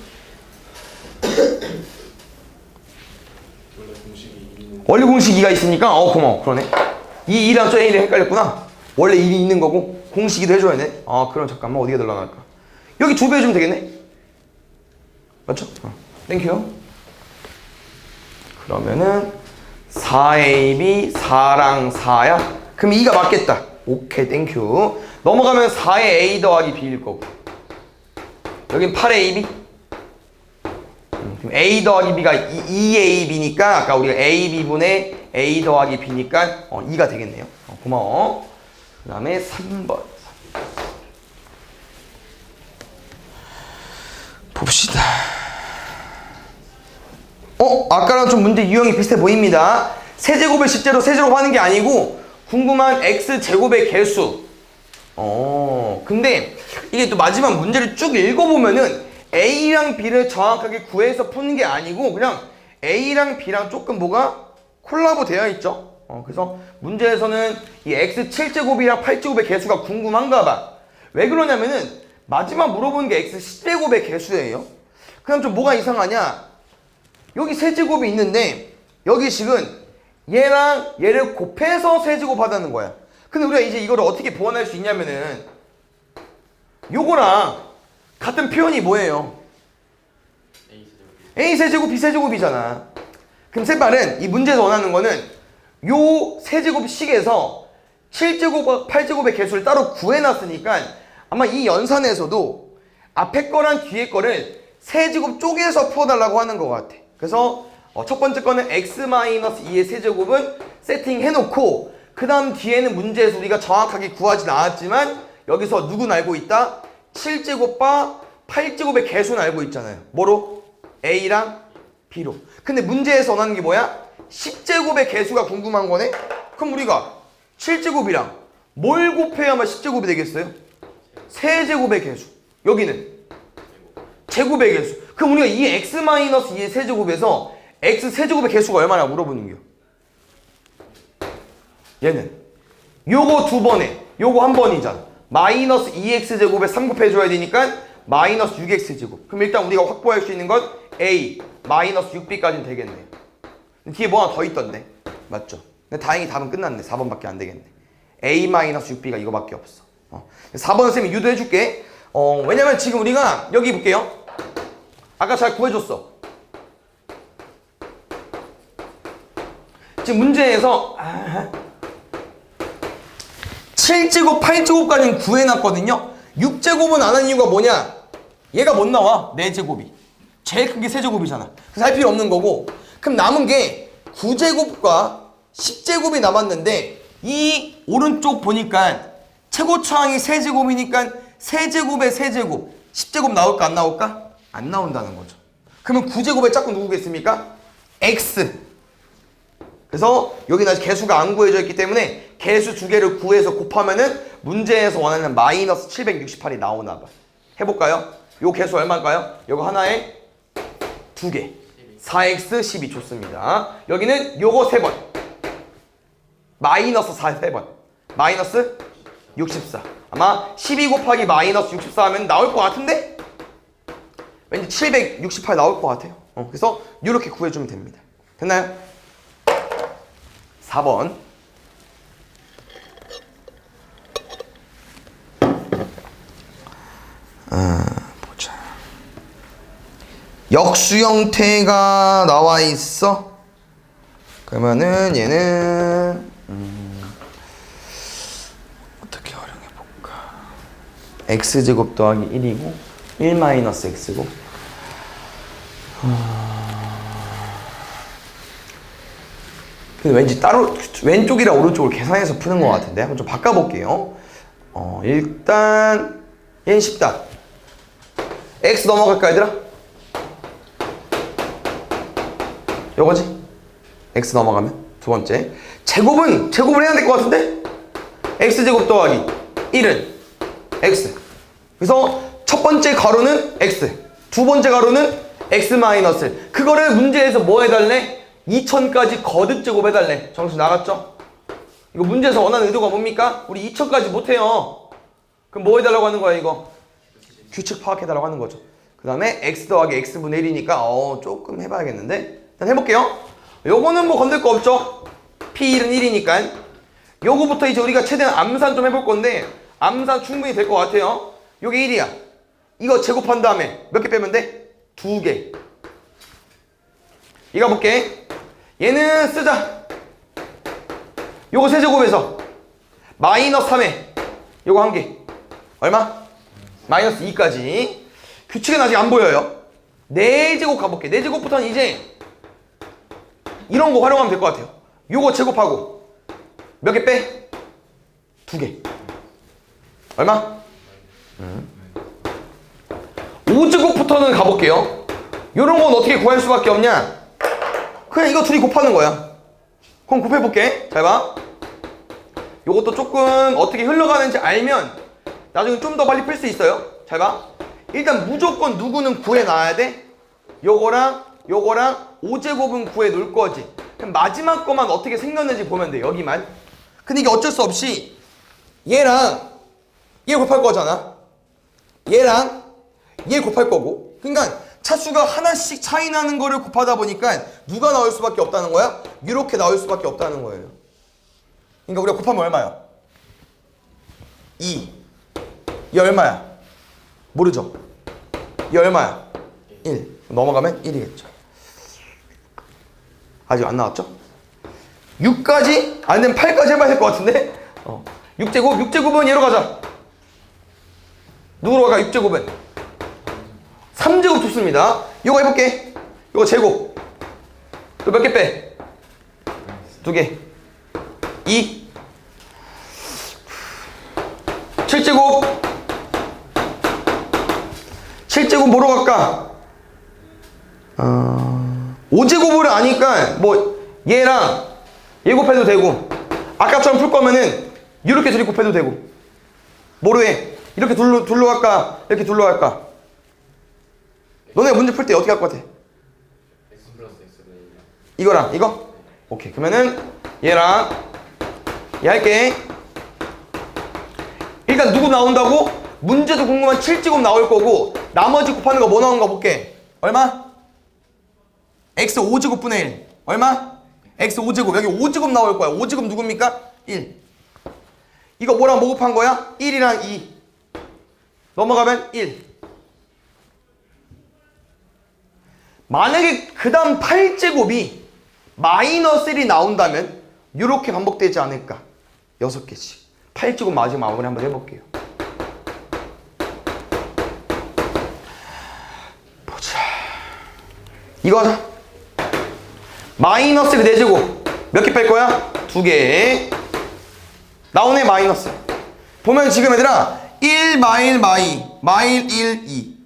원래 공식 2가 있으니까 고마워. 그러네. 이 2랑 저 A를 헷갈렸구나. 원래 1이 있는 거고 공식 2도 해줘야 돼. 그럼 잠깐만 어디에 들러날까? 여기 2배 해주면 되겠네? 맞죠? 땡큐. 그러면은 4AB 4랑 4야? 그럼 2가 맞겠다. 오케이 땡큐. 넘어가면 4의 A 더하기 B일 거고 여긴 8AB 그럼 A 더하기 B가 2AB니까 아까 우리가 AB분의 A 더하기 B니까 2가 되겠네요. 고마워. 그 다음에 3번 봅시다. 아까랑 좀 문제 유형이 비슷해 보입니다. 세제곱을 실제로 세제곱 하는 게 아니고 궁금한 x제곱의 개수. 근데 이게 또 마지막 문제를 쭉 읽어보면은 a랑 b를 정확하게 구해서 푸는 게 아니고 그냥 a랑 b랑 조금 뭐가 콜라보 되어 있죠. 그래서 문제에서는 이 x 7제곱이랑 8제곱의 개수가 궁금한가 봐. 왜 그러냐면은 마지막 물어보는 게 x 10제곱의 개수예요. 그럼 좀 뭐가 이상하냐? 여기 세제곱이 있는데 여기 식은 얘랑 얘를 곱해서 세제곱 하다는 거야. 근데 우리가 이제 이거를 어떻게 보완할 수 있냐면은 요거랑 같은 표현이 뭐예요? A 세제곱 B 세제곱이잖아. 그럼 세 말은 이 문제에서 원하는 거는 요 세제곱식에서 7제곱과 8제곱의 개수를 따로 구해놨으니까 아마 이 연산에서도 앞에 거랑 뒤에 거를 세제곱 쪼개서 풀어달라고 하는 것 같아. 그래서 첫 번째 거는 x-2의 세제곱은 세팅해놓고 그 다음 뒤에는 문제에서 우리가 정확하게 구하진 않았지만 여기서 누군 알고 있다? 7제곱과 8제곱의 개수는 알고 있잖아요. 뭐로? a랑 b로. 근데 문제에서 원하는 게 뭐야? 10제곱의 개수가 궁금한 거네? 그럼 우리가 7제곱이랑 뭘 곱해야만 10제곱이 되겠어요? 세제곱의 개수. 여기는 제곱의 개수. 그럼 우리가 이 x-2의 세제곱에서 x 세제곱의 개수가 얼마나 물어보는 겨? 얘는 요거 두 번에 요거 한 번이잖아. 마이너스 2x제곱에 3 곱해줘야 되니까 마이너스 6x제곱. 그럼 일단 우리가 확보할 수 있는 건 a 마이너스 6b까지는 되겠네. 뒤에 뭐 하나 더 있던데. 맞죠? 근데 다행히 답은 끝났네. 4번밖에 안 되겠네. a 마이너스 6b가 이거밖에 없어. 4번 쌤이 유도해줄게. 왜냐면 지금 우리가 여기 볼게요. 아까 잘 구해줬어. 지금 문제에서 7제곱, 8제곱까지는 구해놨거든요. 6제곱은 안 한 이유가 뭐냐? 얘가 못 나와. 4제곱이. 제일 큰 게 세제곱이잖아. 그래서 할 필요 없는 거고. 그럼 남은 게 9제곱과 10제곱이 남았는데 이 오른쪽 보니까 최고차항이 세제곱이니까 세제곱에 세제곱 10제곱 나올까 안 나올까? 안 나온다는 거죠. 그러면 9제곱의 짝꿍 누구겠습니까? x. 그래서 여기는 아직 개수가 안 구해져 있기 때문에 개수 두 개를 구해서 곱하면은 문제에서 원하는 마이너스 768이 나오나 봐. 해볼까요? 요 개수 얼마일까요? 요거 하나에 두 개. 4x 12 좋습니다. 여기는 요거 3번. 마이너스 4 3번. 마이너스 64. 아마 12 곱하기 마이너스 64 하면 나올 것 같은데? 왠지 768 나올 것 같아요. 그래서 이렇게 구해주면 됩니다. 됐나요? 4번. 보자. 역수 형태가 나와 있어. 그러면은 얘는 어떻게 활용해 볼까? x제곱 더하기 1이고 1 마이너스 x고. 근데 왠지 따로 왼쪽이랑 오른쪽을 계산해서 푸는 것 같은데 한번 좀 바꿔볼게요. 일단 얘는 쉽다. x 넘어갈까 얘들아? 요거지? x 넘어가면 두 번째 제곱을 해야 될 것 같은데? x제곱 더하기 1은 x. 그래서 첫 번째 가로는 x, 두 번째 가로는 x 마이너스. 그거를 문제에서 뭐 해달래? 2000까지 거듭 제곱 해달래. 정수 나갔죠? 이거 문제에서 원하는 의도가 뭡니까? 우리 2000까지 못해요. 그럼 뭐 해달라고 하는 거야 이거? 규칙 파악해달라고 하는 거죠. 그 다음에 x 더하기 x분의 1이니까 조금 해봐야겠는데. 일단 해볼게요. 요거는 뭐 건들 거 없죠? P1은 1이니까 요거부터 이제 우리가 최대한 암산 좀 해볼 건데 암산 충분히 될 것 같아요. 요게 1이야. 이거 제곱한 다음에 몇 개 빼면 돼? 2개. 이거 볼게. 얘는 쓰자. 요거 세제곱에서 마이너스 3에 요거 한 개. 얼마? 마이너스 2까지. 규칙은 아직 안 보여요. 4제곱 가볼게. 4제곱부터는 이제 이런 거 활용하면 될 것 같아요. 요거 제곱하고 몇 개 빼? 2개. 얼마? 5제곱부터는 가볼게요. 요런 건 어떻게 구할 수밖에 없냐? 그냥 이거 둘이 곱하는 거야. 그럼 곱해볼게. 잘 봐. 요것도 조금 어떻게 흘러가는지 알면 나중에 좀 더 빨리 풀 수 있어요. 잘 봐. 일단 무조건 누구는 구해놔야 돼? 요거랑 5제곱은 구해놓을 거지. 그럼 마지막 거만 어떻게 생겼는지 보면 돼. 여기만. 근데 이게 어쩔 수 없이 얘랑 얘 곱할 거잖아. 얘랑 얘 곱할 거고. 그러니까 차수가 하나씩 차이 나는 거를 곱하다 보니까 누가 나올 수밖에 없다는 거야? 이렇게 나올 수밖에 없다는 거예요. 그러니까 우리가 곱하면 얼마야? 2. 이 얼마야? 모르죠? 이 얼마야? 1. 넘어가면 1이겠죠. 아직 안 나왔죠? 6까지? 아니면 8까지 해봐야 될 것 같은데? 6제곱은 얘로 가자. 누구로 갈까? 6제곱은 3제곱 좋습니다. 이거 해볼게. 이거 제곱. 또 몇 개 빼? 2개. 2. 7제곱. 7제곱 뭐로 갈까? 5제곱을 아니까 뭐 얘랑 얘 곱해도 되고, 아까처럼 풀 거면은 이렇게 둘이 곱해도 되고. 뭐로 해? 이렇게 둘로 갈까? 이렇게 둘로 갈까? 너네 문제 풀 때 어떻게 할 것 같아? x 플러스 x는 이거랑 이거? 오케이. 그러면은 얘랑 얘 할게. 일단 누구 나온다고? 문제도 궁금한 7제곱 나올 거고, 나머지 곱하는 거 뭐 나온가 볼게. 얼마? x 5제곱 분의 1. 얼마? x 5제곱. 여기 5제곱 나올 거야. 5제곱 누굽니까? 1. 이거 뭐랑 뭐 곱한 거야? 1이랑 2. 넘어가면 1. 만약에 그 다음 8제곱이 마이너스 1이 나온다면 이렇게 반복되지 않을까? 6개씩. 8제곱 마지막 마무리 한번 해볼게요. 보자. 이거다. 마이너스 4제곱. 몇 개 뺄 거야? 2개. 나오네, 마이너스. 보면 지금 얘들아, 1 마일 마이, 마일 1, 2.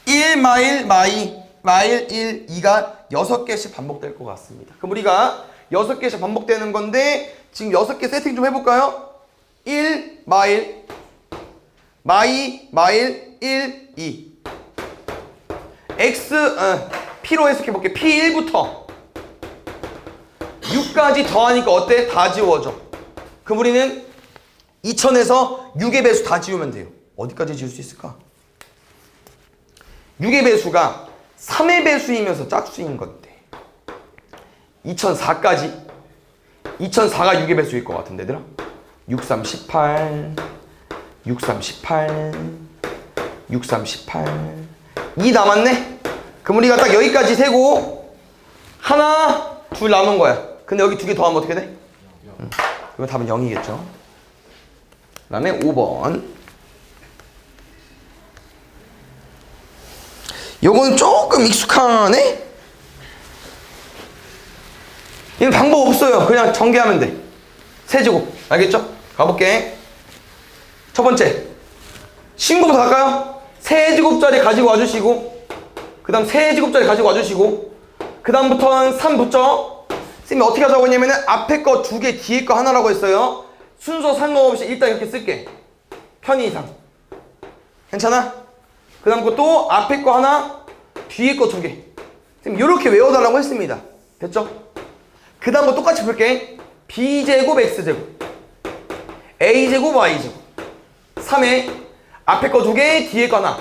1 마일 마이, 마일 1, 2가 6개씩 반복될 것 같습니다. 그럼 우리가 6개씩 반복되는 건데, 지금 6개 세팅 좀 해볼까요? 1 마일, 마이, 마일 1, 2. P로 해석해볼게. P1부터 6까지 더하니까 어때? 다 지워져. 그럼 우리는 2000에서 6의 배수 다 지우면 돼요. 어디까지 지울 수 있을까? 6의 배수가 3의 배수이면서 짝수인 건데 2004까지 2004가 6의 배수일 것 같은데 얘들아? 63, 18 63, 18 63, 18 2 남았네? 그럼 우리가 딱 여기까지 세고 하나, 둘 남은 거야. 근데 여기 2개 더하면 어떻게 돼? 이거 답은 0이겠죠. 그 다음에 5번. 요건 조금 익숙하네? 얘는 방법 없어요. 그냥 전개하면 돼. 세제곱. 알겠죠? 가볼게. 첫 번째. 신고부터 갈까요? 세제곱짜리 가지고 와주시고, 그 다음 세제곱짜리 가지고 와주시고, 그 다음부터는 3 붙죠? 쌤이 어떻게 하자고 했냐면은 앞에 거 2개, 뒤에 거 하나라고 했어요. 순서 상관없이 일단 이렇게 쓸게. 편의상. 괜찮아? 그 다음 것도 앞에 거 하나, 뒤에 거 2개. 쌤 이렇게 외워달라고 했습니다. 됐죠? 그 다음 거 똑같이 볼게. b제곱 x제곱, a제곱 y제곱. 3에 앞에 거 2개, 뒤에 거 하나.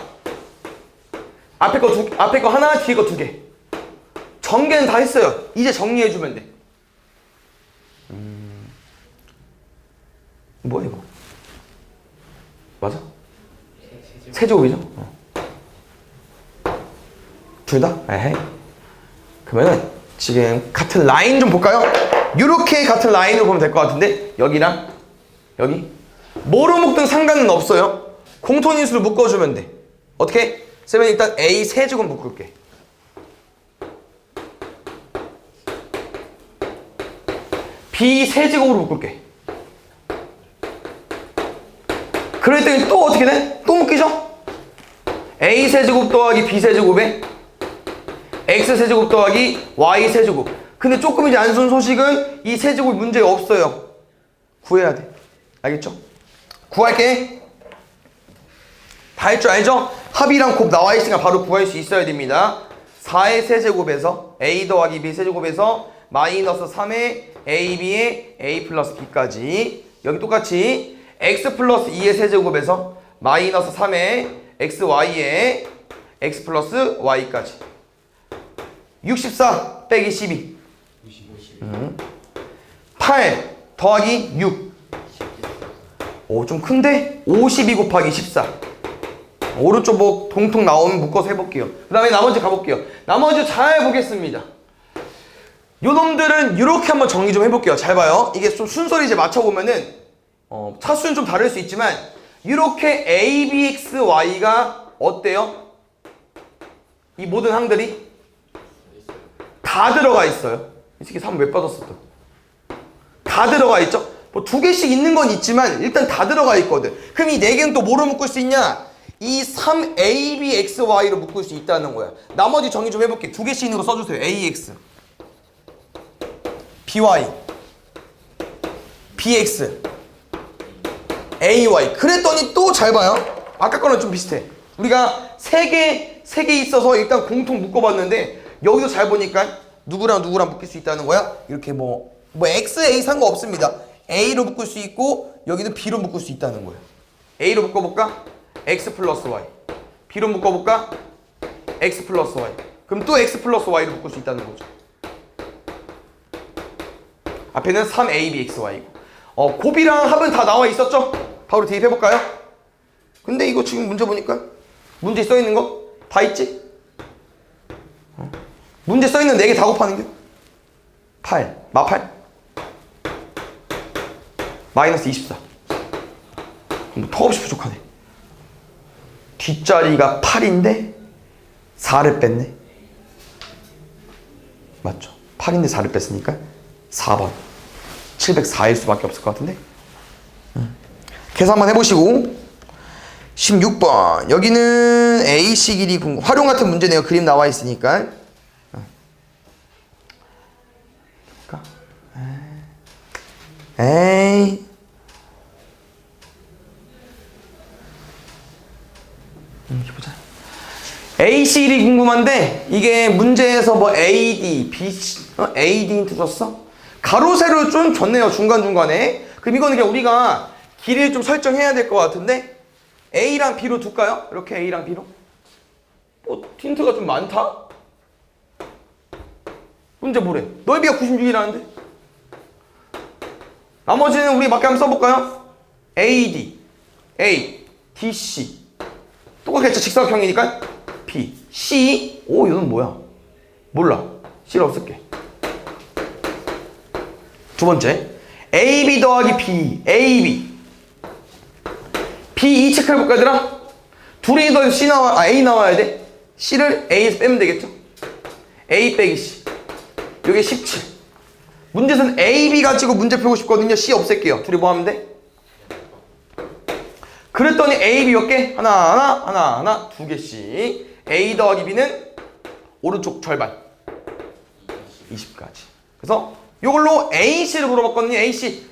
앞에 거 하나, 뒤에 거 2개. 전개는 다 했어요. 이제 정리해주면 돼. 뭐야 이거? 맞아? 세제곱이죠? 둘 다? 에헤이. 그러면은 지금 같은 라인 좀 볼까요? 이렇게 같은 라인으로 보면 될 것 같은데 여기랑 여기 뭐로 묶든 상관은 없어요. 공통인수를 묶어주면 돼. 어떻게? 쌤은 일단 A 세제곱 묶을게. B 세제곱으로 묶을게. 그럴 때는 또 어떻게 돼? 또 묶이죠? A 세제곱 더하기 B 세제곱에 X 세제곱 더하기 Y 세제곱. 근데 조금 이제 안 좋은 소식은 이 세제곱 문제 없어요. 구해야 돼. 알겠죠? 구할게. 다 할 줄 알죠? 합이랑 곱 나와 있으니까 바로 구할 수 있어야 됩니다. 4의 세제곱에서 A 더하기 B 세제곱에서 마이너스 3의 AB의 A 플러스 B까지. 여기 똑같이 X 플러스 2의 세제곱에서 마이너스 3의 XY의 X 플러스 Y까지. 64 빼기 12. 8 더하기 6. 오, 좀 큰데? 52 곱하기 14. 오른쪽 목 동통 나오면 묶어서 해볼게요. 그 다음에 나머지 가볼게요. 나머지 잘 보겠습니다. 요놈들은 이렇게 한번 정리 좀 해볼게요. 잘 봐요. 이게 좀 순서를 이제 맞춰보면은 차수는 좀 다를 수 있지만 이렇게 ABXY가 어때요? 이 모든 항들이 다 들어가 있어요. 이 새끼 3 왜 빠졌어 또? 다 들어가 있죠? 뭐 2개씩 있는 건 있지만 일단 다 들어가 있거든. 그럼 이 4개는 또 뭐로 묶을 수 있냐? 이 3ABXY로 묶을 수 있다는 거야. 나머지 정의 좀 해볼게. 2개씩 있는 거 써주세요. AX, BY, BX, AY. 그랬더니 또 잘 봐요. 아까 거랑 좀 비슷해. 우리가 3개 있어서 일단 공통 묶어봤는데 여기도 잘 보니까 누구랑 누구랑 묶일 수 있다는 거야. 이렇게 뭐 X, A 상관없습니다. A로 묶을 수 있고 여기는 B로 묶을 수 있다는 거예요. A로 묶어볼까? X 플러스 Y. B로 묶어볼까? X 플러스 Y. 그럼 또 X 플러스 Y로 묶을 수 있다는 거죠. 앞에는 3ABXY고 곱이랑 합은 다 나와 있었죠? 바로 대입해볼까요? 근데 이거 지금 문제 보니까 문제 써있는 거 다 있지? 문제 써있는 4개 다 곱하는 게 8, 마8 마이너스 24. 뭐 턱없이 부족하네. 뒷자리가 8인데 4를 뺐네. 맞죠? 8인데 4를 뺐으니까 4번 704일 수밖에 없을 것 같은데. 계산 한번 해보시고 16번 여기는 A씨 길이 활용 같은 문제네요. 그림 나와 있으니까. 에이 이렇게 보자. AC 길이 궁금한데 이게 문제에서 뭐 AD, BC, AD 힌트 줬어? 가로 세로 좀 줬네요. 중간중간에. 그럼 이거는 그냥 우리가 길이를 좀 설정해야 될 것 같은데 A랑 B로 둘까요? 이렇게 A랑 B로. 힌트가 좀 많다? 문제 뭐래? 넓이가 96이라는데? 나머지는 우리 맞게 한번 써볼까요? AD, A, DC. 똑같겠죠? 직사각형이니까 B, C. 오, 이건 뭐야? 몰라. C라고 쓸게. 두 번째, AB 더하기 B, AB. B 2 체크해볼까 얘들아? 둘이 더해서 C A 나와야 돼. C를 A에서 빼면 되겠죠? A 빼기 C. 요게 17. 문제에서는 A, B 가지고 문제 풀고 싶거든요. C 없앨게요. 둘이 뭐 하면 돼? 그랬더니 A, B 몇 개? 하나, 2개씩. A 더하기 B는 오른쪽 절반. 20까지. 그래서 요걸로 AC를 물어봤거든요. AC.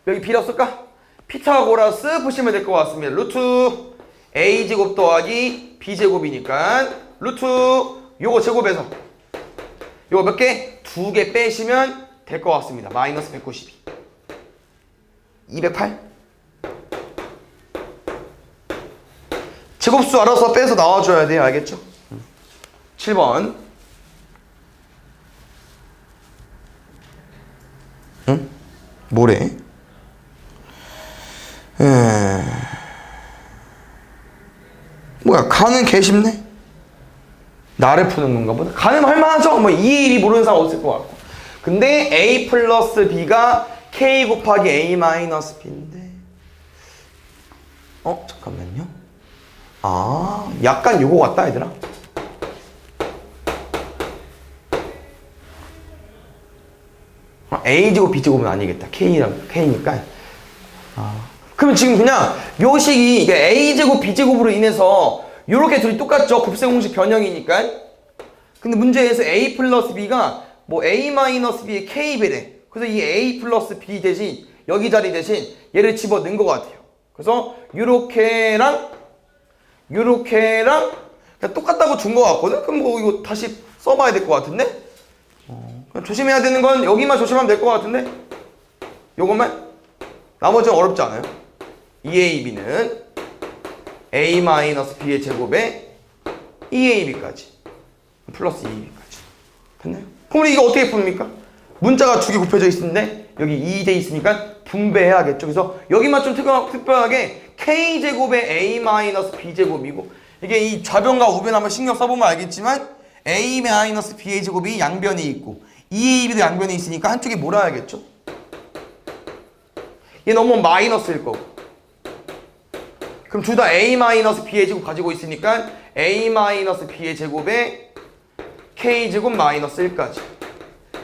여기 B라고 쓸까? 피타고라스 보시면 될 것 같습니다. 루트 A제곱 더하기 B제곱이니까 루트 요거 제곱해서 요거 몇 개? 2개 빼시면 될 것 같습니다. 마이너스 192. 208. 제곱수 알아서 빼서 나와줘야 돼요. 알겠죠? 7번. 응? 뭐래? 뭐야, 가는 개 쉽네? 나를 푸는 건가 보다. 가는 할만하죠? 뭐 2의 1이 모르는 사람 없을 것 같고. 근데 A 플러스 B가 K 곱하기 A 마이너스 B인데 잠깐만요. 약간 요거 같다 얘들아. A제곱 B제곱은 아니겠다. K니까. 그러면 지금 그냥 요 식이 이게 A제곱 B제곱으로 인해서 요렇게 둘이 똑같죠. 곱셈공식 변형이니까. 근데 문제에서 A 플러스 B가 뭐 A 마이너스 B의 K배래. 그래서 이 A 플러스 B 대신 여기 자리 대신 얘를 집어넣은 것 같아요. 그래서 요렇게랑 그냥 똑같다고 준 것 같거든? 그럼 뭐 이거 다시 써봐야 될 것 같은데? 조심해야 되는 건 여기만 조심하면 될 것 같은데? 요것만? 나머지는 어렵지 않아요. 2AB는 A-B의 제곱에 2AB까지 플러스 2AB까지 됐나요? 그럼 우리 이거 어떻게 풉니까? 문자가 2개 곱해져 있는데 여기 2 돼 있으니까 분배해야겠죠. 그래서 여기만 좀 특별하게 K제곱에 A-B제곱이고 이게 이 좌변과 우변 한번 신경 써보면 알겠지만 A-B의 제곱이 양변이 있고 2AB도 양변이 있으니까 한쪽에 몰아야겠죠. 얘 넘으면 마이너스일 거고 그럼 둘 다 a-b의 제곱 가지고 있으니까 a-b의 제곱에 k제곱 마이너스 1까지.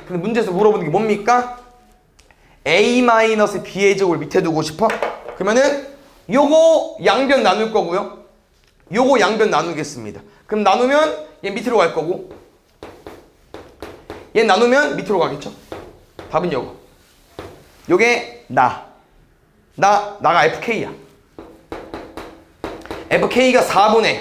근데 문제에서 물어보는 게 뭡니까? a-b의 제곱을 밑에 두고 싶어? 그러면은 요거 양변 나눌 거고요. 요거 양변 나누겠습니다. 그럼 나누면 얘 밑으로 갈 거고 얘 나누면 밑으로 가겠죠? 답은 요거. 요게 나가 FK야. FK가 4분의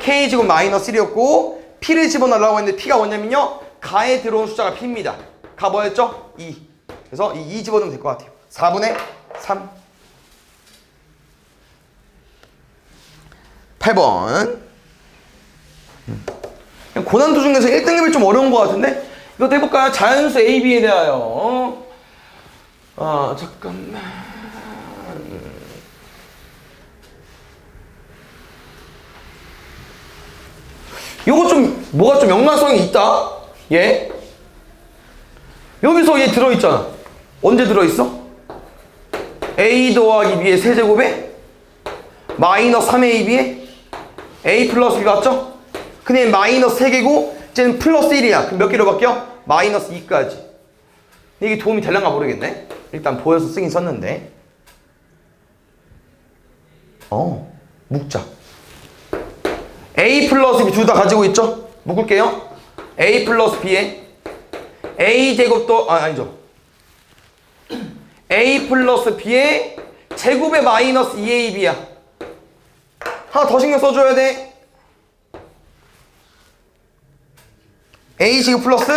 K제곱 마이너스 1이었고 P를 집어넣으려고 했는데 P가 뭐냐면요 가에 들어온 숫자가 P입니다. 가 뭐였죠? 2. 그래서 이 2 집어넣으면 될 것 같아요. 4분의 3. 8번. 고난도 중에서 1등급이 좀 어려운 것 같은데 이것도 해볼까요? 자연수 AB에 대하여. 잠깐만. 요거 좀 뭐가 좀 연관성이 있다. 얘 여기서 얘 들어있잖아. 언제 들어있어? A 더하기 B의 세제곱에 마이너스 3AB에 A 플러스 B 맞죠? 근데 마이너스 3개고 쟤는 플러스 1이야. 그럼 몇 개로 바뀌어? 마이너스 2까지. 이게 도움이 될란가 모르겠네. 일단 보여서 쓰긴 썼는데 묶자. A 플러스 B 둘 다 가지고 있죠? 묶을게요. A 플러스 B에 A 제곱도 아니죠. A 플러스 B에 제곱에 마이너스 2AB야. 하나 더 신경 써줘야 돼. A제곱 플러스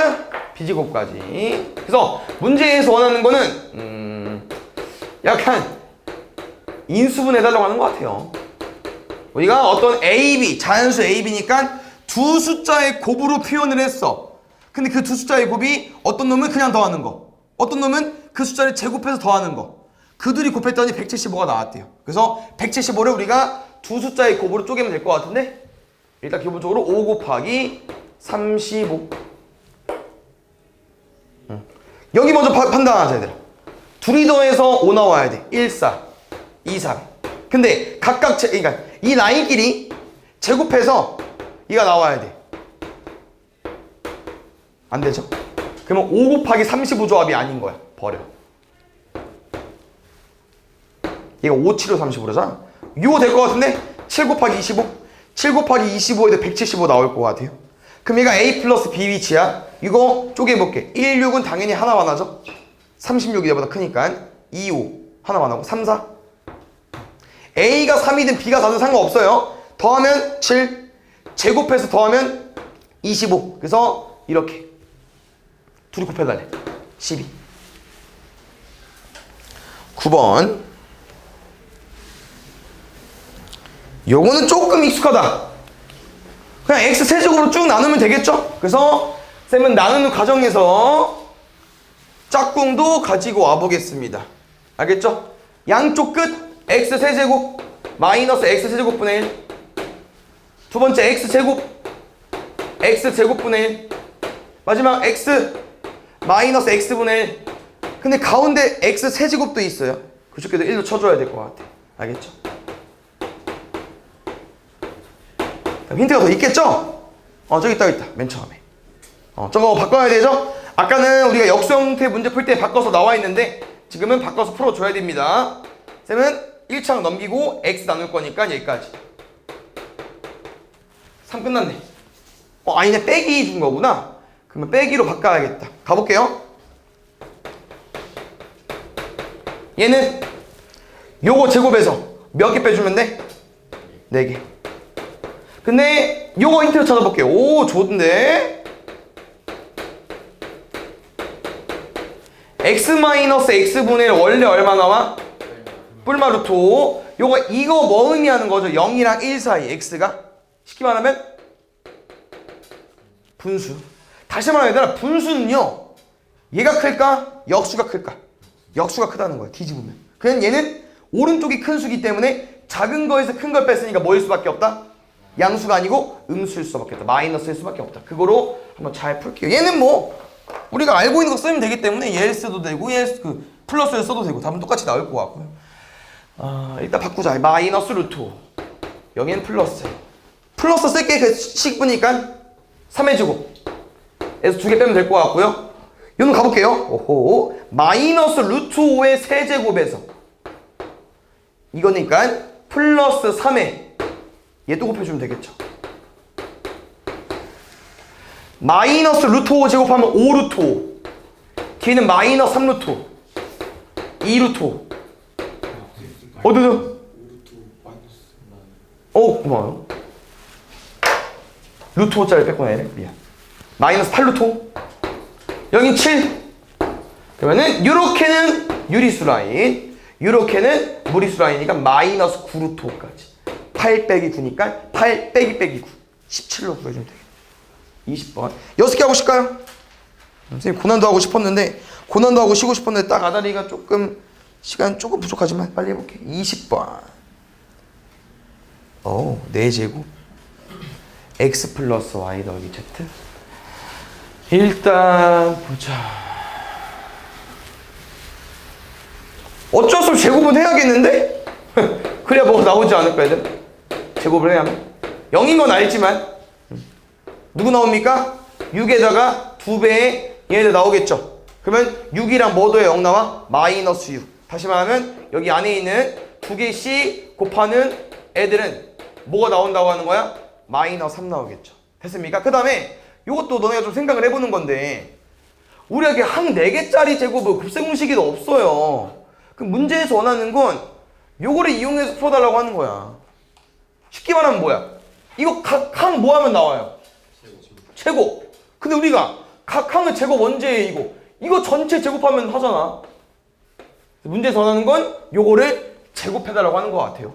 B제곱까지. 그래서 문제에서 원하는 거는 약간 인수분 해달라고 하는 것 같아요. 우리가 어떤 AB, 자연수 AB니까 두 숫자의 곱으로 표현을 했어. 근데 그 두 숫자의 곱이 어떤 놈은 그냥 더하는 거, 어떤 놈은 그 숫자를 제곱해서 더하는 거. 그 둘이 곱했더니 175가 나왔대요. 그래서 175를 우리가 두 숫자의 곱으로 쪼개면 될 것 같은데 일단 기본적으로 5 곱하기 35. 여기 먼저 판단하자 얘들아. 둘이 더해서 5 나와야 돼. 1, 4, 2, 3. 근데 각각 그러니까 이 라인끼리 제곱해서 이가 나와야 돼. 안 되죠? 그러면 5 곱하기 35 조합이 아닌 거야. 버려. 얘가 5, 7, 5, 35잖아. 이거 될 것 같은데 7 곱하기 25. 7 곱하기 25에도 175 나올 것 같아요. 그럼 얘가 A 플러스 B 위치야. 이거 쪼개볼게. 1, 6은 당연히 하나만 하죠. 36이 얘보다 크니까 2, 5 하나만 하고 3, 4. A가 3이든 B가 4든 상관없어요. 더하면 7, 제곱해서 더하면 25. 그래서 이렇게 둘이 곱해달래. 12. 9번. 요거는 조금 익숙하다. 그냥 X 세제곱으로 쭉 나누면 되겠죠? 그래서 쌤은 나누는 과정에서 짝꿍도 가지고 와보겠습니다. 알겠죠? 양쪽 끝 X 세제곱 마이너스 X 세제곱분의 1. 두 번째 X 제곱 X 제곱분의 1. 마지막 X 마이너스 X분의 1. 근데 가운데 X 세제곱도 있어요. 그쪽에도 1로 쳐줘야 될 것 같아. 알겠죠? 힌트가 더 있겠죠? 저기 있다. 맨 처음에. 저거 바꿔야 되죠? 아까는 우리가 역수 형태 문제 풀 때 바꿔서 나와 있는데 지금은 바꿔서 풀어줘야 됩니다. 쌤은 1창 넘기고 X 나눌 거니까 여기까지. 3 끝났네. 아니네. 빼기 준 거구나. 그러면 빼기로 바꿔야겠다. 가볼게요. 얘는 요거 제곱해서 몇 개 빼주면 돼? 4개. 근데 요거 힌트로 찾아볼게요. 오, 좋은데? x-x분의 1 원래 얼마 나와? 뿔마 루트 5. 이거 뭐 의미하는 거죠? 0이랑 1 사이 x가? 쉽게 말하면 분수. 다시 말하면 얘들아, 분수는요 얘가 클까? 역수가 클까? 역수가 크다는 거야. 뒤집으면. 그냥 얘는 오른쪽이 큰 수기 때문에 작은 거에서 큰 걸 뺐으니까 뭐일 수밖에 없다? 양수가 아니고 음수일 수밖에 없다. 마이너스일 수밖에 없다. 그거로 한번 잘 풀게요. 얘는 뭐 우리가 알고 있는 거 쓰면 되기 때문에 얘를 써도 되고 얘 플러스를 써도 되고 답은 똑같이 나올 것 같고요. 일단 바꾸자. 마이너스 루트 5. 여기는 플러스. 플러스 쓸게 그 식분이니까 3의 제곱. 에서 2개 빼면 될 것 같고요. 이놈 가볼게요. 오호. 마이너스 루트 5의 세제곱에서 이거니까 플러스 3에 얘 또 곱해주면 되겠죠. 마이너스 루트 5 제곱하면 5 루트 5. 뒤에는 마이너스 3 루트 5. 2 루트 5. 어디서? 고마워요. 루트 5짜리 뺐구나 얘네. 미안. 마이너스 8 루트 5. 여긴 7. 그러면은 요렇게는 유리수 라인, 요렇게는 무리수 라인이니까 마이너스 9 루트 5까지. 8 빼기 9니까 8 빼기 빼기 9. 17로 구해주면 되겠다. 20번. 6개 하고 싶을까요? 선생님 고난도 하고 싶었는데, 고난도 하고 쉬고 싶었는데 딱 아다리가 조금 시간 조금 부족하지만 빨리 해볼게. 20번. 4제곱 x 플러스 y 더하기 z. 일단 보자. 어쩔 수 없이 제곱은 해야겠는데? 그래야 뭐가 나오지 않을까 얘들? 제곱을 해야 하면 0인 건 알지만 누구 나옵니까? 6에다가 2배의 얘네들 나오겠죠. 그러면 6이랑 뭐 더해 0 나와? 마이너스 6. 다시 말하면 여기 안에 있는 2개씩 곱하는 애들은 뭐가 나온다고 하는 거야? 마이너스 3 나오겠죠. 됐습니까? 그 다음에 이것도 너네가 좀 생각을 해보는 건데, 우리에게 항 4개짜리 제곱은 곱셈공식이 없어요. 그 문제에서 원하는 건 요거를 이용해서 풀어달라고 하는 거야. 쉽게 말하면 뭐야? 이거 각 항 뭐 하면 나와요? 제곱. 근데 우리가 각 항의 제곱 언제 이거 전체 제곱하면 하잖아. 문제에서 원하는 건 요거를 제곱해달라고 하는 것 같아요.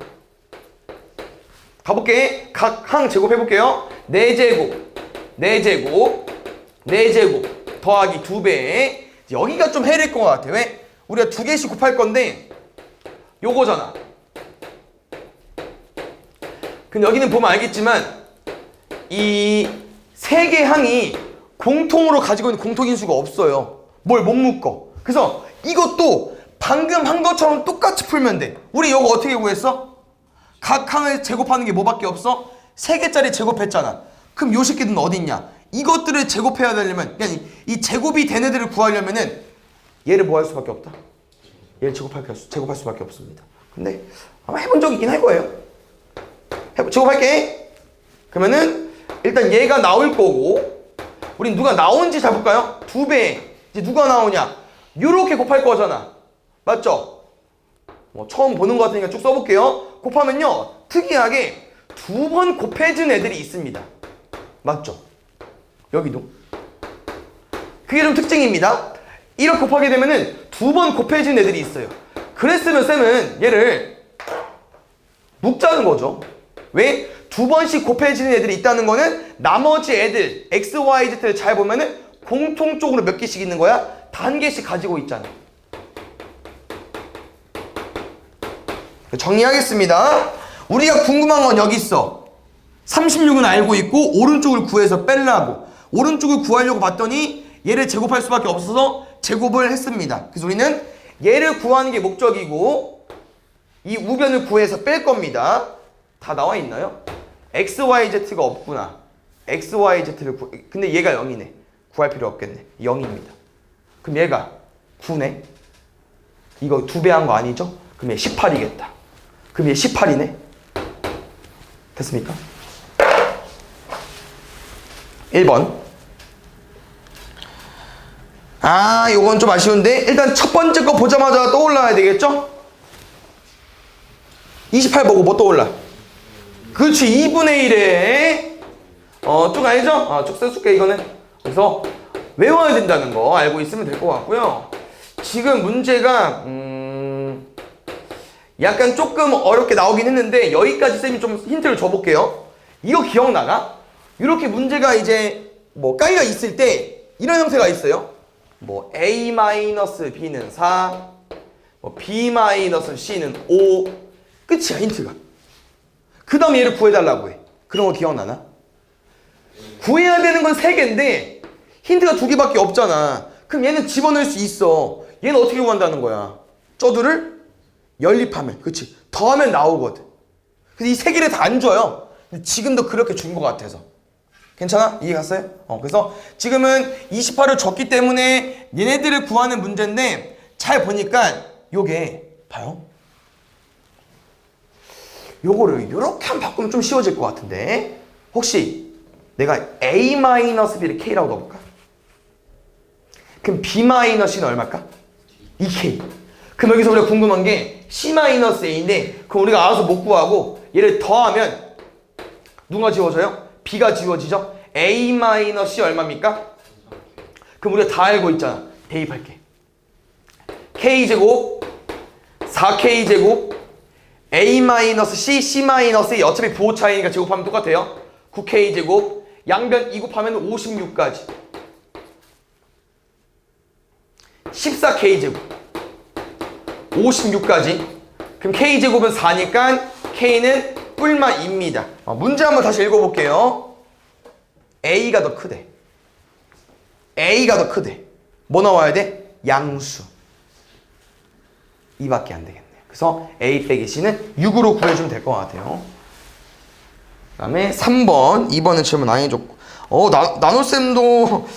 가볼게. 각 항 제곱해볼게요. 4제곱 4제곱 4제곱 더하기 2배. 여기가 좀 해릴 것 같아. 왜? 우리가 2개씩 곱할 건데 요거잖아. 근데 여기는 보면 알겠지만 이 3개 항이 공통으로 가지고 있는 공통인수가 없어요. 뭘 못 묶어. 그래서 이것도 방금 한 것처럼 똑같이 풀면 돼. 우리 이거 어떻게 구했어? 각 항을 제곱하는 게 뭐밖에 없어? 3개짜리 제곱했잖아. 그럼 요 새끼들은 어디 있냐? 이것들을 제곱해야 되려면, 그냥 이 제곱이 된 애들을 구하려면은 얘를 뭐 할 수밖에 없다? 얘를 제곱할 수밖에 없습니다. 근데 아마 해본 적 있긴 할 거예요. 제곱할게. 그러면은 일단 얘가 나올 거고, 우린 누가 나온지 잡을까요? 2배. 이제 누가 나오냐? 요렇게 곱할 거잖아. 맞죠? 뭐 처음 보는 거 같으니까 쭉 써볼게요. 곱하면요, 특이하게 2번 곱해진 애들이 있습니다. 맞죠? 여기도. 그게 좀 특징입니다. 이렇게 곱하게 되면은 2번 곱해진 애들이 있어요. 그랬으면 쌤은 얘를 묶자는 거죠. 왜? 2번씩 곱해지는 애들이 있다는 거는 나머지 애들 x, y, z를 잘 보면은 공통적으로 몇 개씩 있는 거야? 단 개씩 가지고 있잖아. 정리하겠습니다. 우리가 궁금한 건 여기 있어. 36은 알고 있고 오른쪽을 구해서 빼려고, 오른쪽을 구하려고 봤더니 얘를 제곱할 수밖에 없어서 제곱을 했습니다. 그래서 우리는 얘를 구하는 게 목적이고 이 우변을 구해서 뺄 겁니다. 다 나와 있나요? x, y, z가 없구나. x, y, z를 근데 얘가 0이네. 구할 필요 없겠네. 0입니다. 그럼 얘가 9네. 이거 2배 한 거 아니죠? 그럼 얘 18이겠다. 그럼 얘 18이네. 됐습니까? 1번. 요건 좀 아쉬운데 일단 첫 번째 거 보자마자 떠올라야 되겠죠? 28 보고 뭐 떠올라? 그렇지, 2분의 1에 쭉 알죠? 쭉 써줄게 이거는. 그래서 외워야 된다는 거 알고 있으면 될 것 같고요. 지금 문제가 약간 조금 어렵게 나오긴 했는데 여기까지 쌤이 좀 힌트를 줘볼게요. 이거 기억나나? 이렇게 문제가 이제 뭐 깔려 있을 때 이런 형태가 있어요. 뭐 a-b는 4, 뭐 b-c는 5. 끝이야, 힌트가. 그 다음에 얘를 구해달라고 해. 그런 거 기억나나? 구해야 되는 건 3개인데 힌트가 2개밖에 없잖아. 그럼 얘는 집어넣을 수 있어. 얘는 어떻게 구한다는 거야? 저들을 연립하면, 그치? 더하면 나오거든. 근데 이 세 개를 다 안 줘요. 근데 지금도 그렇게 준 것 같아서. 괜찮아? 이해 갔어요? 그래서 지금은 28을 줬기 때문에 얘네들을 구하는 문제인데 잘 보니까 요게 봐요. 요거를 요렇게 한번 바꾸면 좀 쉬워질 것 같은데 혹시 내가 A-B를 K라고 넣어볼까? 그럼 B-C는 얼마일까? 2K. 그럼 여기서 우리가 궁금한 게 C-A인데 그럼 우리가 알아서 못 구하고 얘를 더하면 누가 지워져요? B가 지워지죠? A-C 얼마입니까? 그럼 우리가 다 알고 있잖아. 대입할게. K제곱 4K제곱 A-C, C-의 어차피 부호 차이니까 제곱하면 똑같아요. 9K제곱 양변 2 곱하면 56까지 14K제곱 56까지 그럼 K제곱은 4니까 K는 뿔마 2입니다. 문제 한번 다시 읽어볼게요. A가 더 크대. A가 더 크대. 뭐 나와야 돼? 양수. 이밖에 안 되겠네. 그래서 A 빼기 C는 6으로 구해주면 될 것 같아요. 그 다음에 3번. 2번은 질문 안 해줬고. 나눗셈도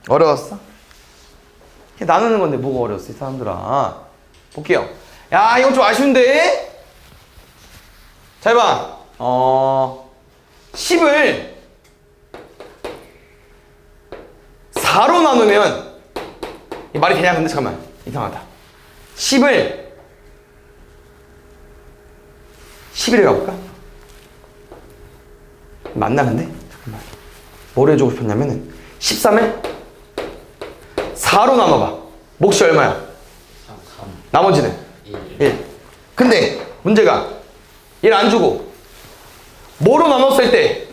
어려웠어? 나누는 건데 뭐가 어려웠어, 이 사람들아. 볼게요. 야, 이건 좀 아쉬운데? 잘 봐. 10을 4로 나누면 이 말이 되냐? 근데 잠깐만, 이상하다. 10을 11에 가볼까? 맞나 근데? 잠깐만. 뭘 해주고 싶었냐면은 13을 4로 나눠봐. 몫이 얼마야? 3. 나머지는 1. 근데 문제가 얘를 안 주고 뭐로 나눴을 때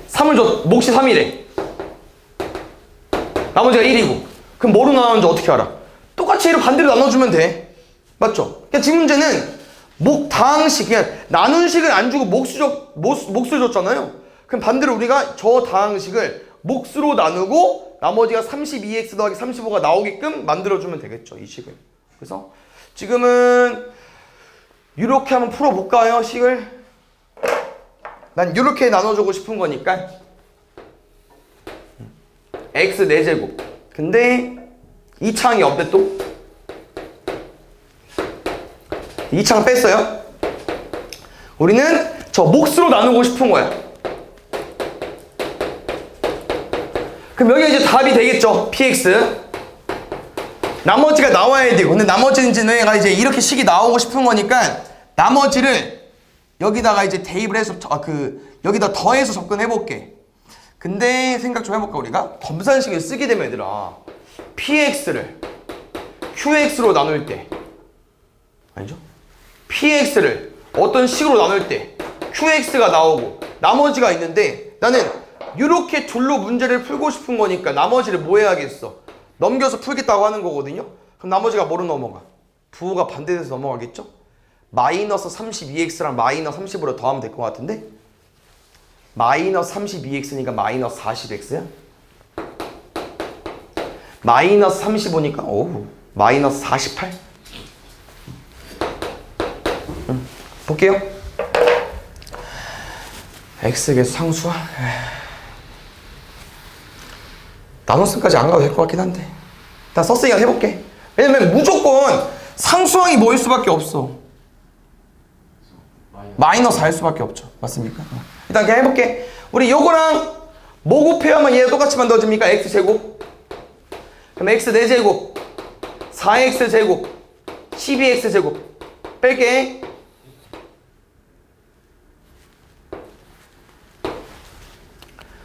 3을 줘. 몫이 3이래. 나머지가 1이고. 그럼 뭐로 나눴는지 어떻게 알아? 똑같이 얘를 반대로 나눠주면 돼. 맞죠? 그러니까 지금 문제는 목당식, 그냥 나눈 식을 안 주고 몫을 줬잖아요. 그럼 반대로 우리가 저 당식을 몫으로 나누고 나머지가 32x 더하기 35가 나오게끔 만들어주면 되겠죠, 이 식을. 그래서 지금은 이렇게 한번 풀어볼까요, 식을? 난 이렇게 나눠주고 싶은 거니까 x 4제곱. 근데 이 창이 없대 또? 이 창 뺐어요. 우리는 저 몫으로 나누고 싶은 거야. 그럼 여기가 이제 답이 되겠죠. px. 나머지가 나와야 되고. 근데 나머지는 이제 내가 이제 이렇게 식이 나오고 싶은 거니까 나머지를 여기다가 이제 대입을 해서 여기다 더해서 접근해 볼게. 근데 생각 좀 해볼까 우리가? 검산식을 쓰게 되면 얘들아 px를 qx로 나눌 때 아니죠? px를 어떤 식으로 나눌 때 qx가 나오고 나머지가 있는데 나는 이렇게 둘로 문제를 풀고 싶은 거니까 나머지를 뭐 해야겠어? 넘겨서 풀겠다고 하는 거거든요. 그럼 나머지가 뭐로 넘어가? 부호가 반대돼서 넘어가겠죠? 마이너스 32x랑 마이너스 30으로 더하면 될 것 같은데 마이너스 32x니까 마이너스 40x야? 마이너스 35니까 마이너스 48? 볼게요. x계수 상수와 나눗셈까지 안 가도 될 것 같긴 한데 일단 썼으니까 해볼게. 왜냐면 무조건 상수항이 뭐일 수밖에 없어. 마이너스 4일 수밖에 없죠. 맞습니까? 일단 그냥 해볼게. 우리 요거랑 뭐 곱해야만 얘가 똑같이 만들어집니까? x제곱. 그럼 x 4제곱 4x제곱 12x제곱 뺄게.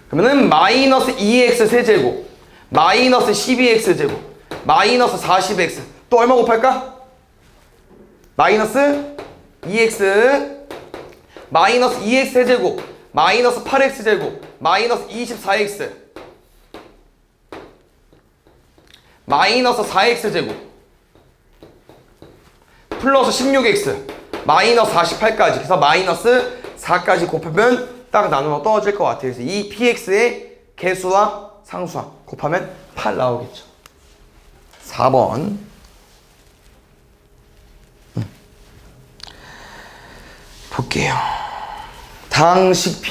그러면은 마이너스 2x 세제곱 마이너스 12x제곱 마이너스 40x 또 얼마 곱할까? 마이너스 2x 마이너스 2x 세제곱 마이너스 8x제곱 마이너스 24x 마이너스 4x제곱 플러스 16x 마이너스 48까지 그래서 마이너스 4까지 곱하면 딱 나누어 떨어질 것 같아요. 그래서 이 px의 개수와 상수와 곱하면 8 나오겠죠. 4번 볼게요. 다항식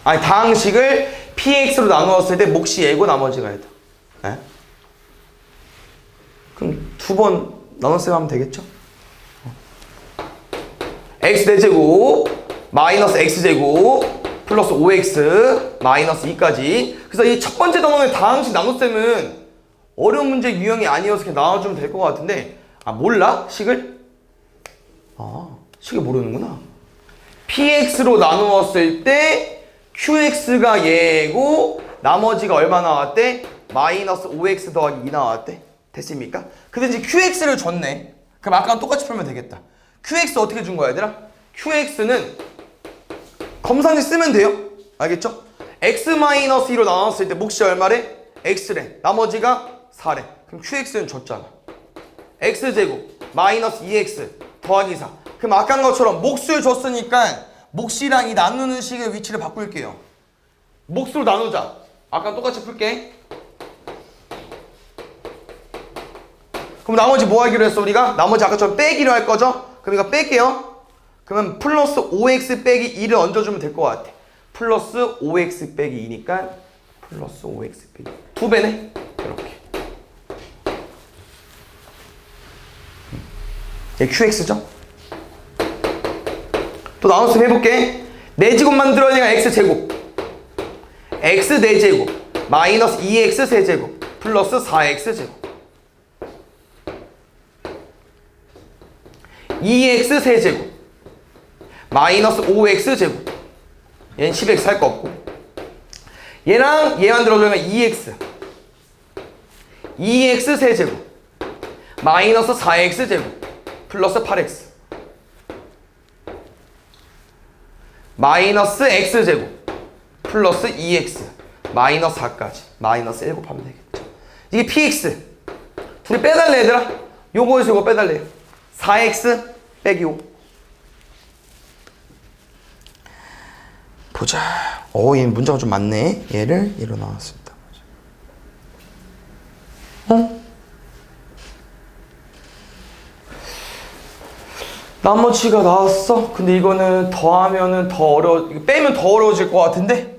다항식을 px로 나누었을 때 몫이 a고 나머지가 해다. 네? 그럼 두 번 나눴으면 하면 되겠죠? x 대제곱 마이너스 x제곱 플러스 5x 마이너스 2까지. 그래서 이 첫 번째 단원의 다항식 나눗셈은 어려운 문제 유형이 아니어서 그냥 나와주면 될 것 같은데, 몰라? 식을? 식을 모르는구나. px로 나누었을 때 qx가 얘고 나머지가 얼마 나왔대? 마이너스 5x 더하기 2 나왔대. 됐습니까? 근데 이제 qx를 줬네. 그럼 아까랑 똑같이 풀면 되겠다. qx 어떻게 준 거야 얘들아? qx는 검산지 쓰면 돼요. 알겠죠? x-2로 나눴을 때 몫이 얼마래? x래. 나머지가 4래. 그럼 qx는 줬잖아. x제곱 마이너스 2x 더하기 4. 그럼 아까 것처럼 몫을 줬으니까 몫이랑 이 나누는 식의 위치를 바꿀게요. 몫으로 나누자. 아까 똑같이 풀게. 그럼 나머지 뭐 하기로 했어 우리가? 나머지 아까처럼 빼기로 할 거죠? 그럼 이거 뺄게요. 그러면 플러스 5x 빼기 2를 얹어주면 될 것 같아. 플러스 5x 빼기 2니까 플러스 5x 빼기 2배네. 이렇게. 얘 qx죠? 또 나눴으면 해볼게. 4제곱 만들어내가 x제곱 x 4제곱 마이너스 2x 세제곱 플러스 4x제곱 2x 세제곱 마이너스 5x제곱. 얘는 10x 할 거 없고, 얘랑 얘 만들어주면 2x 세제곱 마이너스 4x제곱 플러스 8x 마이너스 x제곱 플러스 2x 마이너스 4까지 마이너스 1 곱하면 되겠죠. 이게 px. 둘이 빼달래 얘들아. 요거에서 요거 빼달래요. 4x 빼기 5. 보자. 얘 문제가 좀 많네. 얘를 얘로 나왔습니다. 나머지가 나왔어. 근데 이거는 더하면은 빼면 더 어려워질 것 같은데?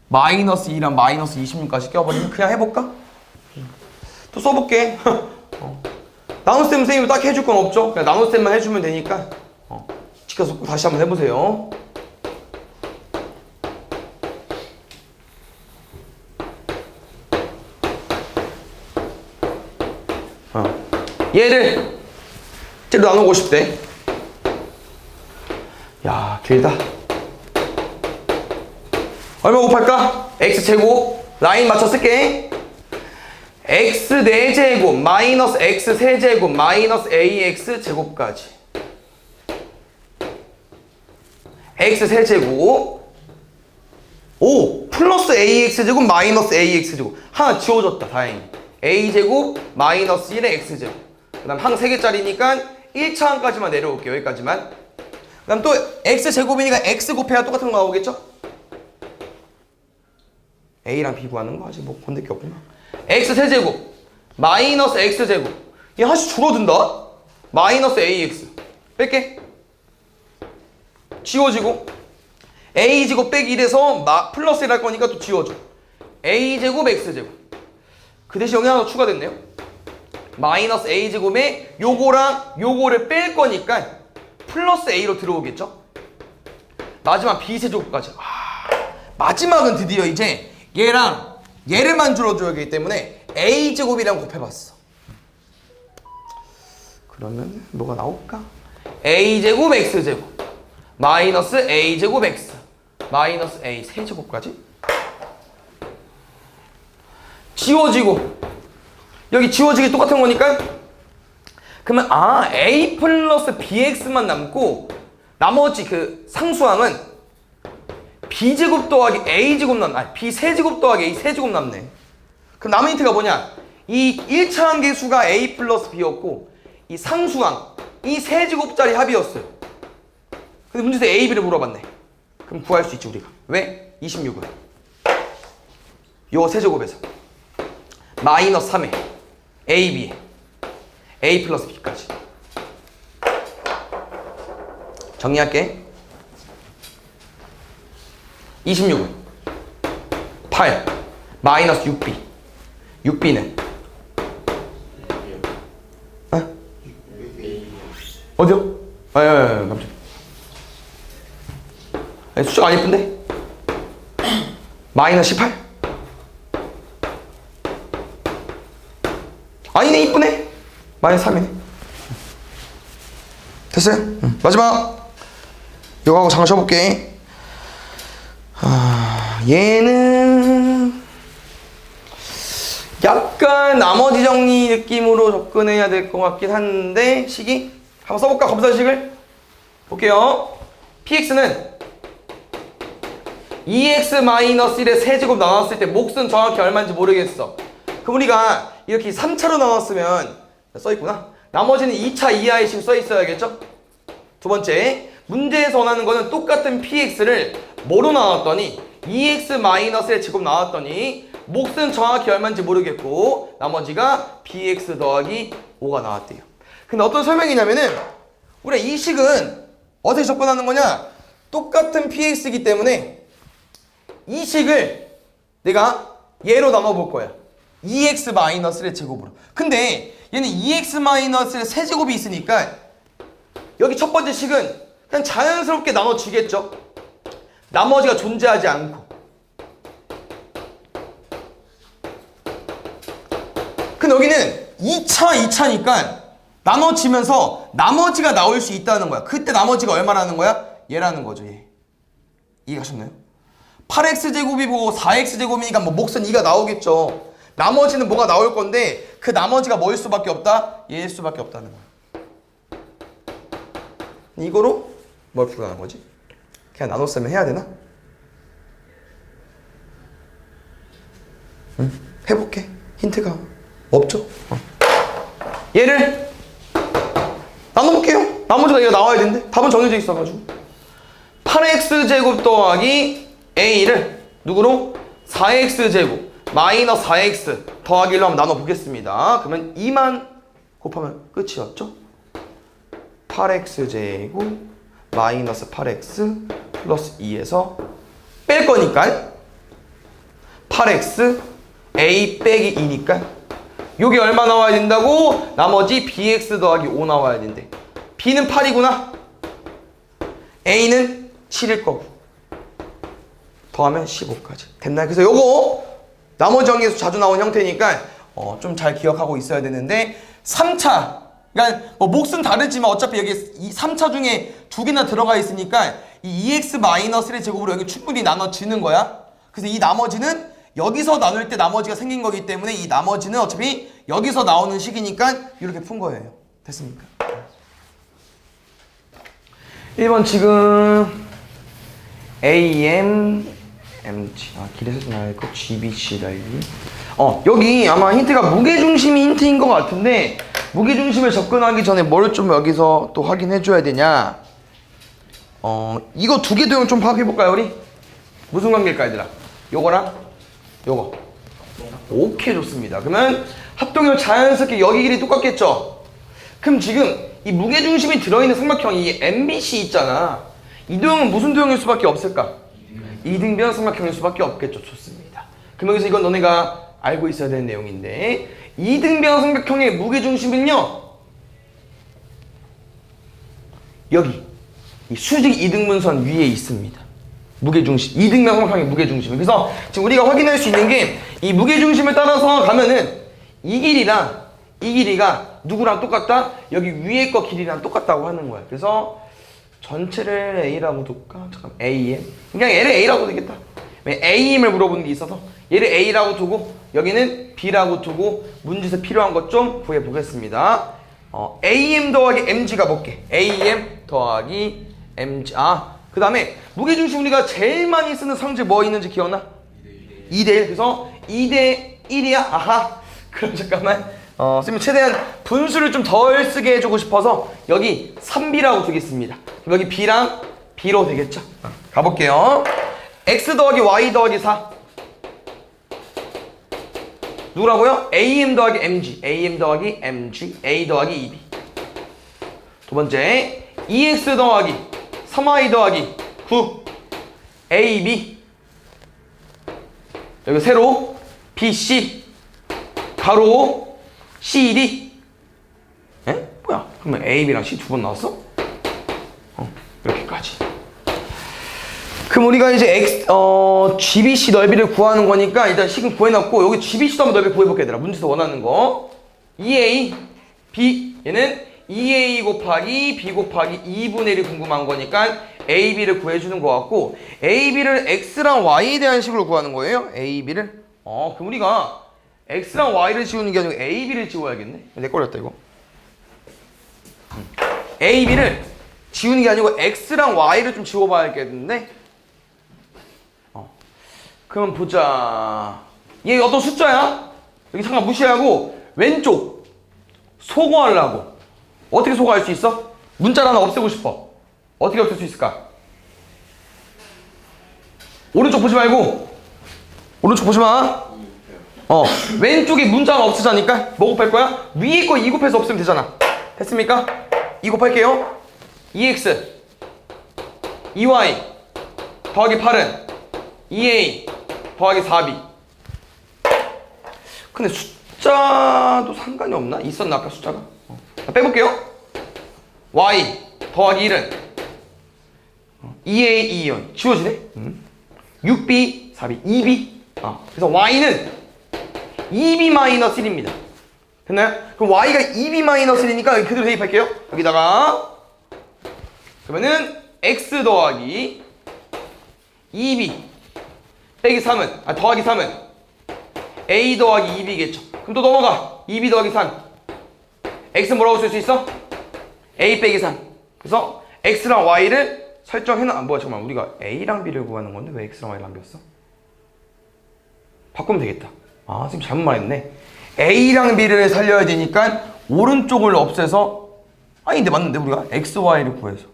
마이너스 2랑 마이너스 26까지 껴버리면 그냥 해볼까? 또 써볼게. 나눗셈 선생님이 딱 해줄 건 없죠? 그냥 나눗셈만 해주면 되니까 지켜서 다시 한번 해보세요. 얘를 쟤로 나누고 싶대. 야, 길다. 얼마 곱할까? x제곱 라인 맞춰 쓸게. x 4제곱 마이너스 x 세제곱 마이너스 ax 제곱까지 x 세제곱 플러스 ax 제곱 마이너스 ax 제곱. 하나 지워졌다 다행히. a제곱 마이너스 1의 x제곱. 그 다음 항 3개짜리니까 1차 항까지만 내려올게요. 여기까지만. 그 다음 또 x제곱이니까 x 곱해야 똑같은 거 나오겠죠? a랑 b 구하는 거 아직 뭐 건들 게 없구나. x 세제곱 마이너스 x제곱. 얘 하나씩 줄어든다. 마이너스 ax 뺄게. 지워지고 a제곱 빼기 1에서 플러스 1 할 거니까 또 지워져. a제곱 x제곱. 그 대신 여기 하나 더 추가됐네요. 마이너스 a제곱에 요거랑 요거를 뺄 거니까 플러스 a로 들어오겠죠. 마지막 b세제곱까지. 마지막은 드디어 이제 얘랑 얘를만 줄여줘야 하기 때문에 a제곱이랑 곱해봤어. 그러면 뭐가 나올까? a제곱 x제곱 마이너스 a제곱 x 마이너스 a 세제곱까지 지워지고 여기 지워지기 똑같은 거니까 그러면 a 플러스 bx만 남고 나머지 그 상수항은 b제곱 더하기 a제곱 b세제곱 더하기 a 세제곱 남네. 그럼 남은 힌트가 뭐냐? 이 1차 함계수가 a 플러스 b였고 이 상수항 이 세제곱짜리 합이었어요. 근데 문제에서 a, b를 물어봤네. 그럼 구할 수 있지 우리가. 왜? 26은 요 세제곱에서 마이너스 3에 a, b a 플러스 b까지 정리할게. 26은 8 마이너스 6b. 6b는 어디요? 깜짝. 수치가 안 예쁜데? 마이너스 18? 아니네, 이쁘네. 마이너스 3이네. 됐어요? 마지막. 이거 하고 잠깐 쉬어볼게. 얘는 약간 나머지 정리 느낌으로 접근해야 될 것 같긴 한데, 식이 한번 써볼까? 검사식을 볼게요. px는 2x-1의 세제곱 나눴을 때 몫은 정확히 얼마인지 모르겠어. 그럼 우리가 이렇게 3차로 나눴으면 써있구나. 나머지는 2차 이하의 식 써있어야겠죠? 두 번째, 문제에서 원하는 거는 똑같은 px를 뭐로 나눴더니 2x-의 제곱 나왔더니 몫은 정확히 얼마인지 모르겠고 나머지가 bx 더하기 5가 나왔대요. 근데 어떤 설명이냐면은 우리가 이 식은 어떻게 접근하는 거냐? 똑같은 px이기 때문에 이 식을 내가 얘로 나눠볼 거야. 2x-의 제곱으로. 근데 얘는 2x-의 세제곱이 있으니까 여기 첫 번째 식은 그냥 자연스럽게 나눠지겠죠? 나머지가 존재하지 않고. 근데 여기는 2차니까 나눠지면서 나머지가 나올 수 있다는 거야. 그때 나머지가 얼마라는 거야? 얘라는 거죠, 얘. 이해가셨나요? 8x제곱이 보고 4x제곱이니까 뭐 몫은 2가 나오겠죠. 나머지는 뭐가 나올 건데 그 나머지가 뭐일 수밖에 없다? 얘일 수밖에 없다는 거야. 이거로 뭘 풀어가는 거지? 그냥 나눴으면 해야 되나? 응, 해볼게. 힌트가 없죠? 얘를 나눠볼게요. 나머지가 얘가 나와야 되는데 답은 정해져 있어가지고 8x제곱 더하기 a를 누구로? 4x제곱 마이너스 4x 더하기로 한번 나눠보겠습니다. 그러면 2만 곱하면 끝이었죠? 8x제곱 마이너스 8x 플러스 2에서 뺄 거니까 8x a 빼기 2니까 요게 얼마 나와야 된다고? 나머지 bx 더하기 5 나와야 된대. b는 8이구나. a는 7일 거고 더하면 15까지 됐나요? 그래서 요거 나머지 정리에서 자주 나온 형태니까 좀 잘 기억하고 있어야 되는데 3차 그러니까 뭐 몫은 다르지만 어차피 여기 이 3차 중에 두 개나 들어가 있으니까 이 2x-의 제곱으로 여기 충분히 나눠지는 거야. 그래서 이 나머지는 여기서 나눌 때 나머지가 생긴 거기 때문에 이 나머지는 어차피 여기서 나오는 식이니까 이렇게 푼 거예요. 됐습니까? 1번 지금 AM MG 길에서 좀 나와있고 GBC 달리 여기 아마 힌트가 무게중심이 힌트인 것 같은데 무게중심을 접근하기 전에 뭘 좀 여기서 또 확인해 줘야 되냐 이거 두 개 도형 좀 파악해볼까요 우리? 무슨 관계일까 얘들아? 요거랑 요거 오케이 좋습니다. 그러면 합동형 자연스럽게 여기 길이 똑같겠죠? 그럼 지금 이 무게중심이 들어있는 삼각형 이 MBC 있잖아. 이 도형은 무슨 도형일 수밖에 없을까? 이등변 삼각형일 수밖에 없겠죠. 좋습니다. 그럼 여기서 이건 너네가 알고 있어야 되는 내용인데 이등변 삼각형의 무게중심은요 여기 이 수직 이등분선 위에 있습니다. 무게중심 이등변 삼각형의 무게중심. 그래서 지금 우리가 확인할 수 있는 게 이 무게중심을 따라서 가면은 이 길이랑 이 길이가 누구랑 똑같다? 여기 위에 거 길이랑 똑같다고 하는 거야. 그래서 전체를 A라고 둘까? 잠깐 AM 그냥 얘를 A라고 되겠다. 왜 AM을 물어보는 게 있어서 얘를 A라고 두고 여기는 B라고 두고 문제에서 필요한 것 좀 구해보겠습니다. AM 더하기 MG가 볼게. AM 더하기 MG 그 다음에 무게중심 우리가 제일 많이 쓰는 성질 뭐 있는지 기억나? 2대1 그래서 2대1이야? 아하 그럼 잠깐만 선생님 최대한 분수를 좀 덜 쓰게 해주고 싶어서 여기 3B라고 두겠습니다. 그럼 여기 B랑 B로 되겠죠? 가볼게요. X 더하기 Y 더하기 4 누구라고요? AM 더하기 MG AM 더하기 MG A 더하기 2B 두 번째 2X 더하기 3y 더하기 9 ab 여기 세로 bc 가로 cd 에? 뭐야? 그러면 ab랑 c 두 번 나왔어? 이렇게까지. 그럼 우리가 이제 GBC 넓이를 구하는 거니까 일단 식은 구해놨고 여기 GBC도 한번 넓이 구해볼게 얘들아. 문제에서 원하는 거 2A B 얘는 2A 곱하기 B 곱하기 2분의 1이 궁금한 거니까 AB를 구해주는 거 같고 AB를 X랑 Y에 대한 식으로 구하는 거예요. AB를 그럼 우리가 X랑 Y를 지우는 게 아니고 AB를 지워야겠네. 내 걸렸다 이거. AB를 지우는 게 아니고 X랑 Y를 좀 지워봐야겠는데 그럼 보자. 얘 어떤 숫자야? 여기 잠깐 무시하고 왼쪽 소거하려고. 어떻게 소거할 수 있어? 문자를 하나 없애고 싶어. 어떻게 없앨 수 있을까? 오른쪽 보지 말고 오른쪽 보지 마. 왼쪽에 문자가 없으자니까 뭐 곱할 거야? 위에 거 2 곱해서 없으면 되잖아. 됐습니까? 2 곱할게요. 2x 2y 더하기 8은 2a 더하기 4b. 근데 숫자도 상관이 없나? 있었나 아까 숫자가? 빼볼게요. y 더하기 1은 2a 2연 지워지네? 6b 4b 2b 그래서 y는 2b-1입니다. 됐나요? 그럼 y가 2b-1이니까 그대로 대입할게요. 여기다가 그러면은 x 더하기 2b 빼기 3은 더하기 3은 a 더하기 2b겠죠. 그럼 또 넘어가. 2b 더하기 3 x 뭐라고 쓸 수 있어? a 빼기 3. 그래서 x랑 y를 설정해놔. 뭐야 잠깐만 우리가 a랑 b를 구하는 건데 왜 x랑 y를 남겼어? 바꾸면 되겠다. 지금 잘못 말했네. a랑 b를 살려야 되니까 오른쪽을 없애서 근데 맞는데 우리가 x, y를 구해서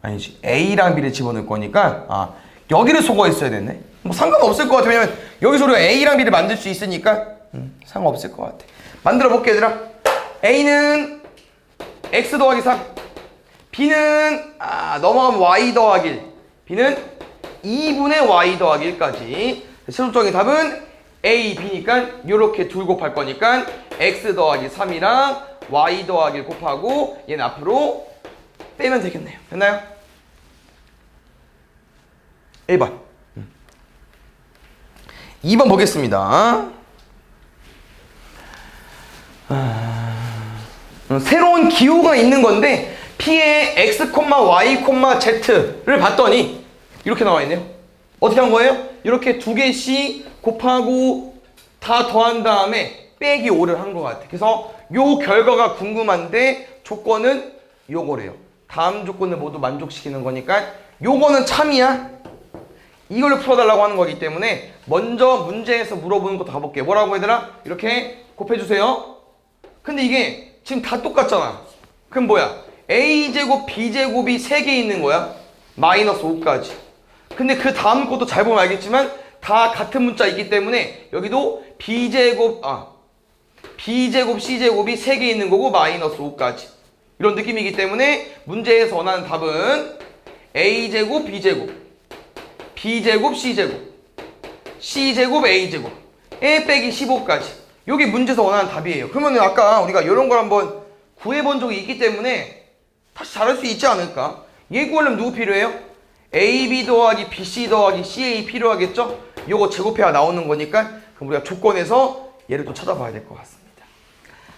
아니지 a랑 b를 집어넣을 거니까 여기를 소거했어야 됐네. 뭐 상관없을 것 같아. 왜냐면 여기서 우리가 a랑 b를 만들 수 있으니까 상관없을 것 같아. 만들어 볼게 얘들아. a는 x 더하기 3 b는 넘어가면 y 더하기 1 b는 2분의 y 더하기 1까지. 최종적인 답은 a, b니까 이렇게 둘 곱할 거니까 x 더하기 3이랑 y 더하기 1 곱하고 얘는 앞으로 빼면 되겠네요. 됐나요? 1번 2번 보겠습니다. 새로운 기호가 있는 건데 P의 X, Y, Z를 봤더니 이렇게 나와 있네요. 어떻게 한 거예요? 이렇게 두 개씩 곱하고 다 더한 다음에 빼기 5를 한 것 같아. 그래서 요 결과가 궁금한데 조건은 요거래요. 다음 조건을 모두 만족시키는 거니까 요거는 참이야. 이걸로 풀어달라고 하는 거기 때문에 먼저 문제에서 물어보는 것도 가볼게요. 뭐라고 얘들아? 이렇게 곱해주세요. 근데 이게 지금 다 똑같잖아. 그럼 뭐야? a제곱 b제곱이 3개 있는 거야. 마이너스 5까지. 근데 그 다음 것도 잘 보면 알겠지만 다 같은 문자이기 때문에 여기도 b제곱 c제곱이 3개 있는 거고 마이너스 5까지. 이런 느낌이기 때문에 문제에서 원하는 답은 a제곱 b제곱 b제곱 c제곱 c제곱 a제곱 에 빼기 15까지. 요게 문제에서 원하는 답이에요. 그러면 아까 우리가 이런 걸 한번 구해본 적이 있기 때문에 다시 잘할 수 있지 않을까? 얘 구하려면 누구 필요해요? AB 더하기 BC 더하기 CA 필요하겠죠? 요거 제곱해야 나오는 거니까 그럼 우리가 조건에서 얘를 또 찾아봐야 될 것 같습니다.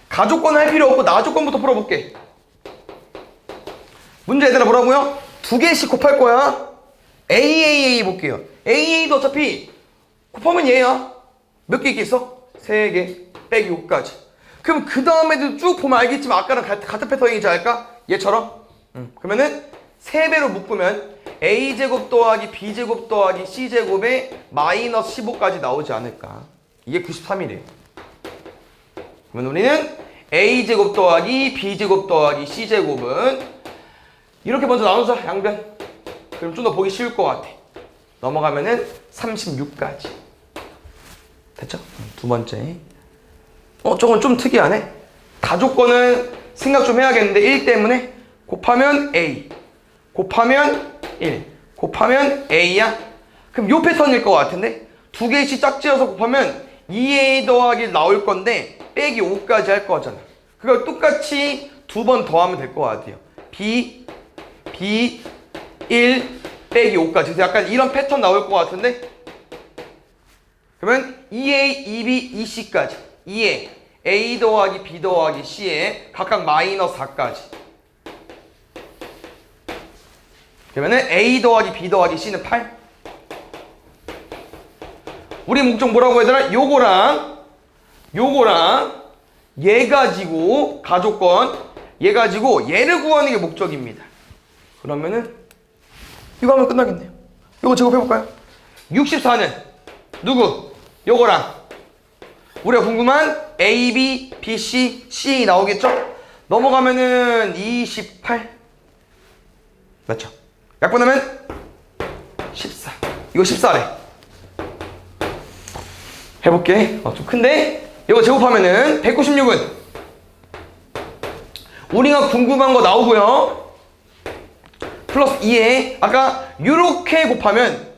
가조건 할 필요 없고 나조건부터 풀어볼게. 문제 얘들아 뭐라고요? 두 개씩 곱할 거야. AAA 볼게요. AA도 어차피 곱하면 얘야. 몇 개 있겠어? 3개 빼기 5까지. 그럼 그 다음에도 쭉 보면 알겠지만 아까랑 같은 패턴이지 않을까? 얘처럼. 그러면은 3배로 묶으면 a제곱 더하기 b제곱 더하기 c제곱에 마이너스 15까지 나오지 않을까? 이게 93이래요. 그러면 우리는 a제곱 더하기 b제곱 더하기 c제곱은 이렇게 먼저 나누자. 양변. 그럼 좀 더 보기 쉬울 것 같아. 넘어가면은 36까지. 됐죠? 두 번째. 저건 좀 특이하네. 다조건은 생각 좀 해야겠는데 1 때문에 곱하면 A, 곱하면 1 곱하면 A야? 그럼 요 패턴일 것 같은데 두 개씩 짝지어서 곱하면 2A 더하기 나올 건데 빼기 5까지 할 거잖아. 그걸 똑같이 두 번 더하면 될 것 같아요. B 1 빼기 5까지. 그래서 약간 이런 패턴 나올 것 같은데 그러면 2A, 2B, 2C까지 2에 A 더하기 B 더하기 C에 각각 마이너스 4까지. 그러면은 A 더하기 B 더하기 C는 8. 우리 목적 뭐라고 얘들아? 요거랑 얘 가지고 가족권 얘 가지고 얘를 구하는 게 목적입니다. 그러면은 이거 하면 끝나겠네요. 이거 제곱해볼까요? 64는 누구? 요거랑 우리가 궁금한 A, B, B, C, C 나오겠죠? 넘어가면은 28 맞죠? 약분하면 14 이거 14래. 해볼게. 좀 큰데 이거 제곱하면은 196은 우리가 궁금한 거 나오고요. 플러스 2에 아까 요렇게 곱하면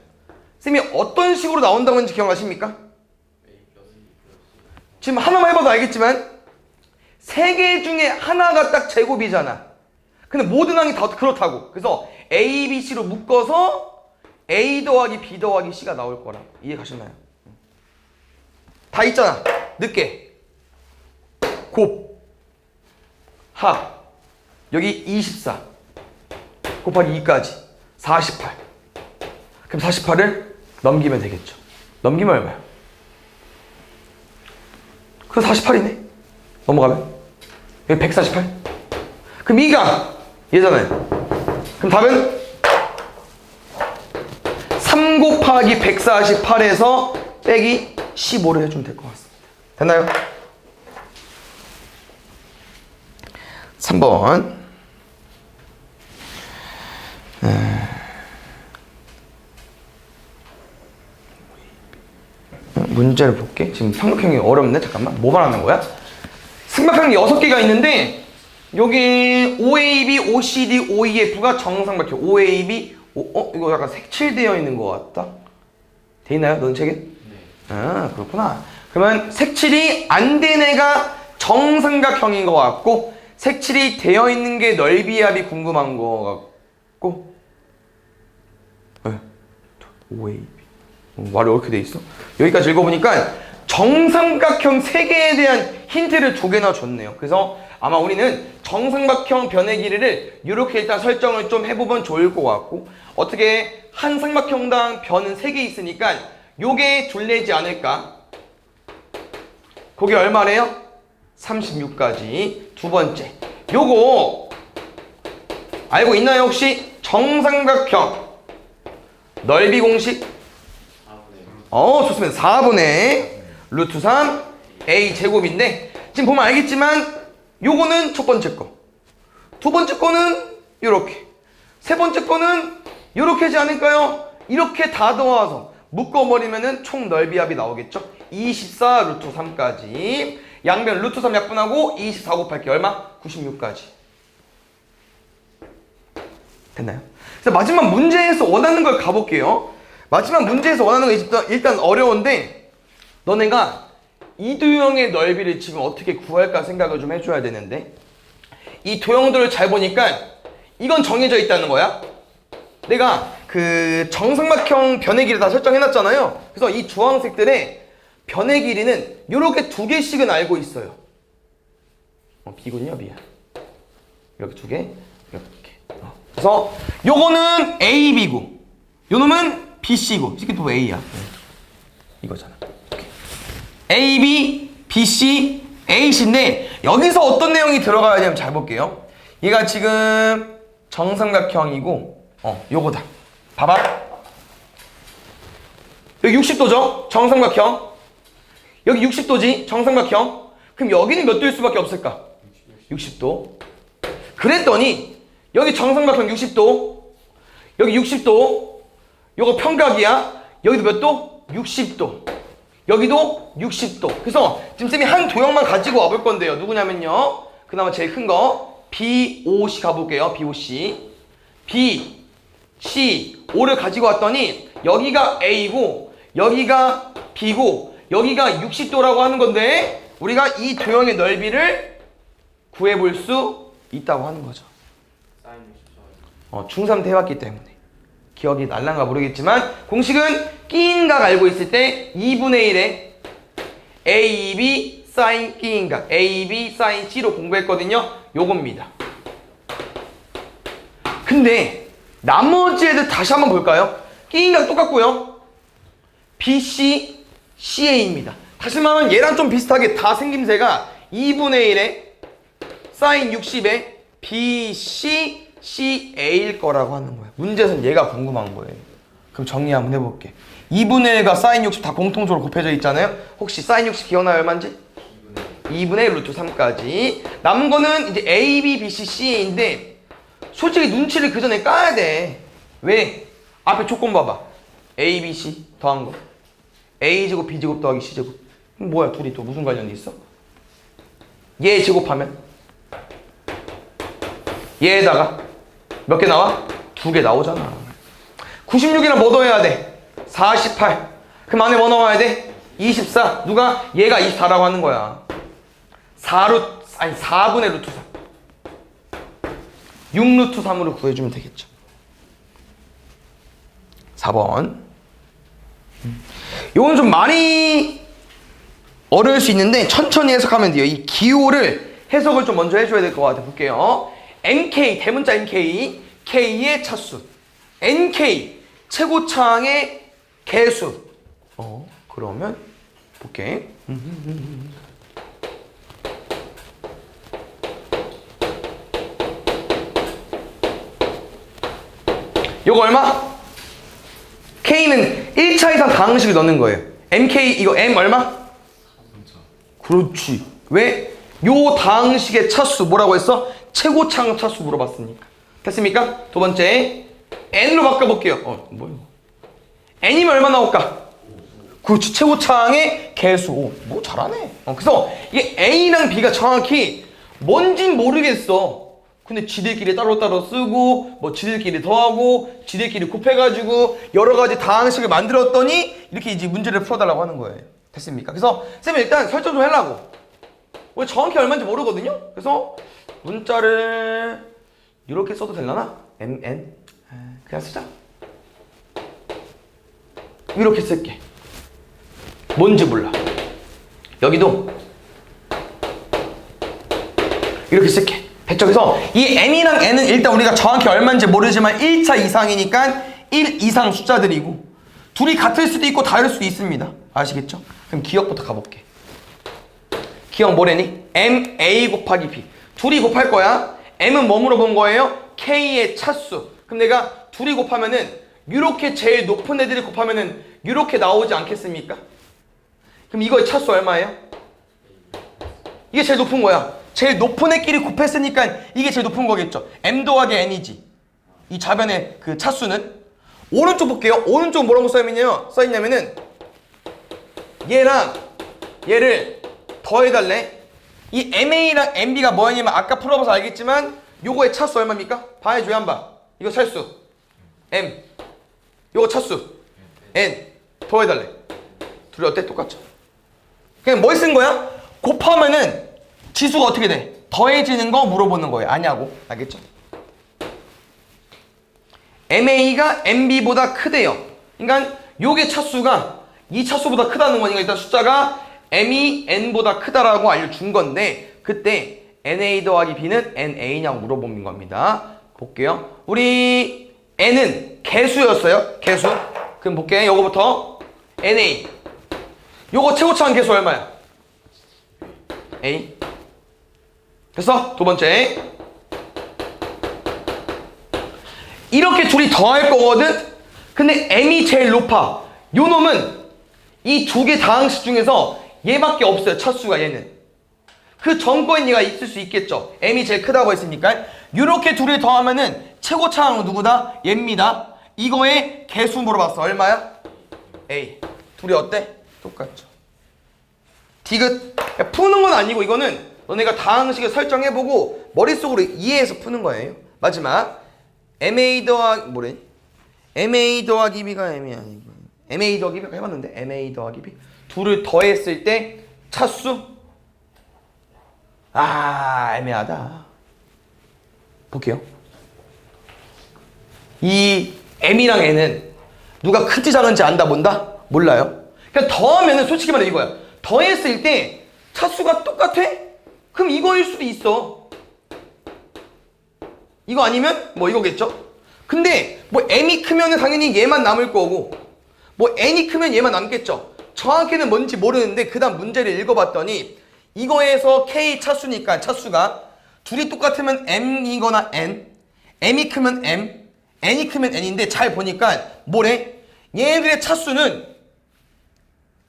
쌤이 어떤 식으로 나온다고 했는지 기억나십니까? 지금 하나만 해봐도 알겠지만 세 개 중에 하나가 딱 제곱이잖아. 근데 모든 항이 다 그렇다고. 그래서 A, B, C로 묶어서 A 더하기 B 더하기 C가 나올 거라. 이해 가셨나요? 다 있잖아. 늦게 곱 합 여기 24 곱하기 2까지 48. 그럼 48을 넘기면 되겠죠. 넘기면 얼마야? 그럼 48이네. 넘어가면 여기 148. 그럼 2가 얘잖아요. 그럼 답은 3 곱하기 148에서 빼기 15를 해주면 될 것 같습니다. 됐나요? 3번 문제를 볼게. 지금 삼각형이 어렵네. 잠깐만. 뭐 말하는 거야? 삼각형이 6개가 있는데 여기 OAB, OCD, OEF가 정삼각형. OAB, 이거 약간 색칠되어 있는 것 같다. 돼 있나요? 넌 책에? 네. 아, 그렇구나. 그러면 색칠이 안 된 애가 정삼각형인 것 같고 색칠이 되어 있는 게 넓이합이 궁금한 것 같고 OAB 말이 이렇게 돼 있어? 여기까지 읽어보니까 정삼각형 3개에 대한 힌트를 2개나 줬네요. 그래서 아마 우리는 정삼각형 변의 길이를 이렇게 일단 설정을 좀 해보면 좋을 것 같고 어떻게 한 삼각형당 변은 3개 있으니까 요게 둘레지 않을까? 그게 얼마래요? 36까지. 두 번째 요거 알고 있나요 혹시? 정삼각형 넓이 공식 4분의 좋습니다. 4분의 루트 3 A 제곱인데 지금 보면 알겠지만 요거는 첫 번째 거, 두 번째 거는 요렇게, 세 번째 거는 요렇게 하지 않을까요? 이렇게 다 더워서 묶어버리면은 총 넓이합이 나오겠죠? 24 루트 3까지 양변 루트 3 약분하고 24 곱할게 얼마? 96까지. 됐나요? 그래서 마지막 문제에서 원하는 걸 가볼게요. 마지막 문제에서 원하는 거 일단 어려운데 너네가 이 도형의 넓이를 지금 어떻게 구할까 생각을 좀 해줘야 되는데 이 도형들을 잘 보니까 이건 정해져 있다는 거야. 내가 그 정삼각형 변의 길이 다 설정해놨잖아요. 그래서 이 주황색들의 변의 길이는 이렇게 2개씩은 알고 있어요. B군요, B야. 이렇게 2개, 이렇게. 그래서 요거는 A, B고 요놈은 B, C고 이게 또 A야. 이거잖아. A, B, B, C, A, C인데 여기서 어떤 내용이 들어가야 되냐면 잘 볼게요. 얘가 지금 정삼각형이고 요거다. 봐봐. 여기 60도죠? 정삼각형. 여기 60도지? 정삼각형. 그럼 여기는 몇 도일 수밖에 없을까? 60도. 그랬더니 여기 정삼각형 60도, 여기 60도, 요거 평각이야. 여기도 몇 도? 60도. 여기도 60도. 그래서 지금 쌤이 한 도형만 가지고 와볼 건데요. 누구냐면요. 그나마 제일 큰 거 BOC 가볼게요. BOC. B, C, O를 가지고 왔더니 여기가 A고 여기가 B고 여기가 60도라고 하는 건데 우리가 이 도형의 넓이를 구해볼 수 있다고 하는 거죠. 사인 60도. 중3 때 해왔기 때문에 기억이 날란가 모르겠지만 공식은 끼인각 알고 있을 때 2분의 1에 AB 사인 끼인각 AB 사인 C로 공부했거든요. 요겁니다. 근데 나머지 애들 다시 한번 볼까요? 끼인각 똑같고요. BC, CA입니다. 다시 말하면 얘랑 좀 비슷하게 다 생김새가 2분의 1에 사인 60에 BC, CA일 거라고 하는 거예요. 문제에서는 얘가 궁금한 거예요. 그럼 정리 한번 해볼게. 2분의 1과 사인 60 다 공통적으로 곱해져 있잖아요. 혹시 사인 60 기억나요? 얼마인지? 2분의 1 루트 3까지. 남은 거는 이제 A, B, B, C, CA인데 솔직히 눈치를 그 전에 까야 돼. 왜? 앞에 조건 봐봐. A, B, C 더한 거. A제곱, B제곱 더하기 C제곱. 뭐야 둘이 또 무슨 관련이 있어? 얘 제곱하면 얘에다가 몇 개 나와? 2개 나오잖아. 96이랑 뭐 더해야 돼? 48. 그럼 안에 뭐 넣어야 돼? 24. 누가? 얘가 24라고 하는 거야. 4분의 루트 3. 6루트 3으로 구해주면 되겠죠. 4번. 요건 좀 많이 어려울 수 있는데 천천히 해석하면 돼요. 이 기호를 해석을 좀 먼저 해줘야 될 것 같아. 볼게요. NK, 대문자 NK, K의 차수. NK, 최고창의 개수. 그러면 볼게. 요거 얼마? K는 1차 이상 다항식을 넣는 거예요. MK 이거 M 얼마? 그렇지. 왜? 요 다항식의 차수 뭐라고 했어? 최고창 차수 물어봤으니까. 됐습니까? 두 번째 N으로 바꿔볼게요. 뭐야? N이면 얼마 나올까? 그렇지. 최고창의 개수. 뭐 잘하네. 그래서 이게 A랑 B가 정확히 뭔진 모르겠어. 근데 지들끼리 따로따로 쓰고 뭐 지들끼리 더하고 지들끼리 곱해가지고 여러 가지 다항식을 만들었더니 이렇게 이제 문제를 풀어달라고 하는 거예요. 됐습니까? 그래서 쌤이 일단 설정 좀 하려고. 우리 정확히 얼마인지 모르거든요. 그래서 문자를 이렇게 써도 되려나? MN 그냥 쓰자. 이렇게 쓸게. 뭔지 몰라. 여기도 이렇게 쓸게. 됐죠? 그래서 이 M이랑 N은 일단 우리가 정확히 얼마인지 모르지만 1차 이상이니까 1 이상 숫자들이고 둘이 같을 수도 있고 다를 수도 있습니다. 아시겠죠? 그럼 기억부터 가볼게. 기억 뭐래니? M, A 곱하기 B. 둘이 곱할 거야. M은 뭐 물어본 거예요? K의 차수. 그럼 내가 둘이 곱하면은 이렇게 제일 높은 애들이 곱하면은 이렇게 나오지 않겠습니까? 그럼 이거의 차수 얼마예요? 이게 제일 높은 거야. 제일 높은 애끼리 곱했으니까 이게 제일 높은 거겠죠. M 더하기 N이지. 이 좌변의 그 차수는. 오른쪽 볼게요. 오른쪽 뭐라고 써있냐면은 얘랑 얘를 더해달래. 이 MA랑 MB가 뭐냐면 아까 풀어봐서 알겠지만 요거의 차수 얼마입니까? 봐야죠. 한 봐. 이거 차수 M, 요거 차수 N 더해달래. 둘이 어때? 똑같죠? 그냥 뭘 쓴 거야? 곱하면은 지수가 어떻게 돼? 더해지는 거 물어보는 거예요. 아냐고. 알겠죠? MA가 MB보다 크대요. 그러니까 요게 차수가 이 차수보다 크다는 거니까 일단 숫자가 M이 N보다 크다라고 알려준 건데 그때 NA 더하기 B는 NA냐고 물어보는 겁니다. 볼게요. 우리 N은 개수였어요. 개수. 그럼 볼게. 요거부터 NA. 요거 최고차항 개수 얼마야? A. 됐어? 두 번째. 이렇게 둘이 더할 거거든? 근데 M이 제일 높아. 요 놈은 이 두 개 다항식 중에서 얘밖에 없어요. 차수가 얘는. 그 전거인 얘가 있을 수 있겠죠. M이 제일 크다고 했으니까. 요렇게 둘이 더하면은 최고차항은 누구다? 얘입니다. 이거의 개수 물어봤어. 얼마야? A. 둘이 어때? 똑같죠. 디귿. 푸는 건 아니고 이거는 너네가 다항식을 설정해보고 머릿속으로 이해해서 푸는 거예요. 마지막 MA 더하기 뭐래? MA 더하기 B가 MA 아니고 MA 더하기 B가 해봤는데 MA 더하기 B 둘을 더했을 때 차수 애매하다. 볼게요. 이 M이랑 N은 누가 큰지 작은지 안다 본다? 몰라요. 그냥 더하면은 솔직히 말해 이거야. 더했을 때 차수가 똑같아? 그럼 이거일 수도 있어. 이거 아니면 뭐 이거겠죠? 근데 뭐 M이 크면은 당연히 얘만 남을 거고 뭐 N이 크면 얘만 남겠죠. 정확히는 뭔지 모르는데 그 다음 문제를 읽어봤더니 이거에서 K 차수니까 차수가 둘이 똑같으면 M이거나 N, M이 크면 M, N이 크면 N인데 잘 보니까 뭐래? 얘네들의 차수는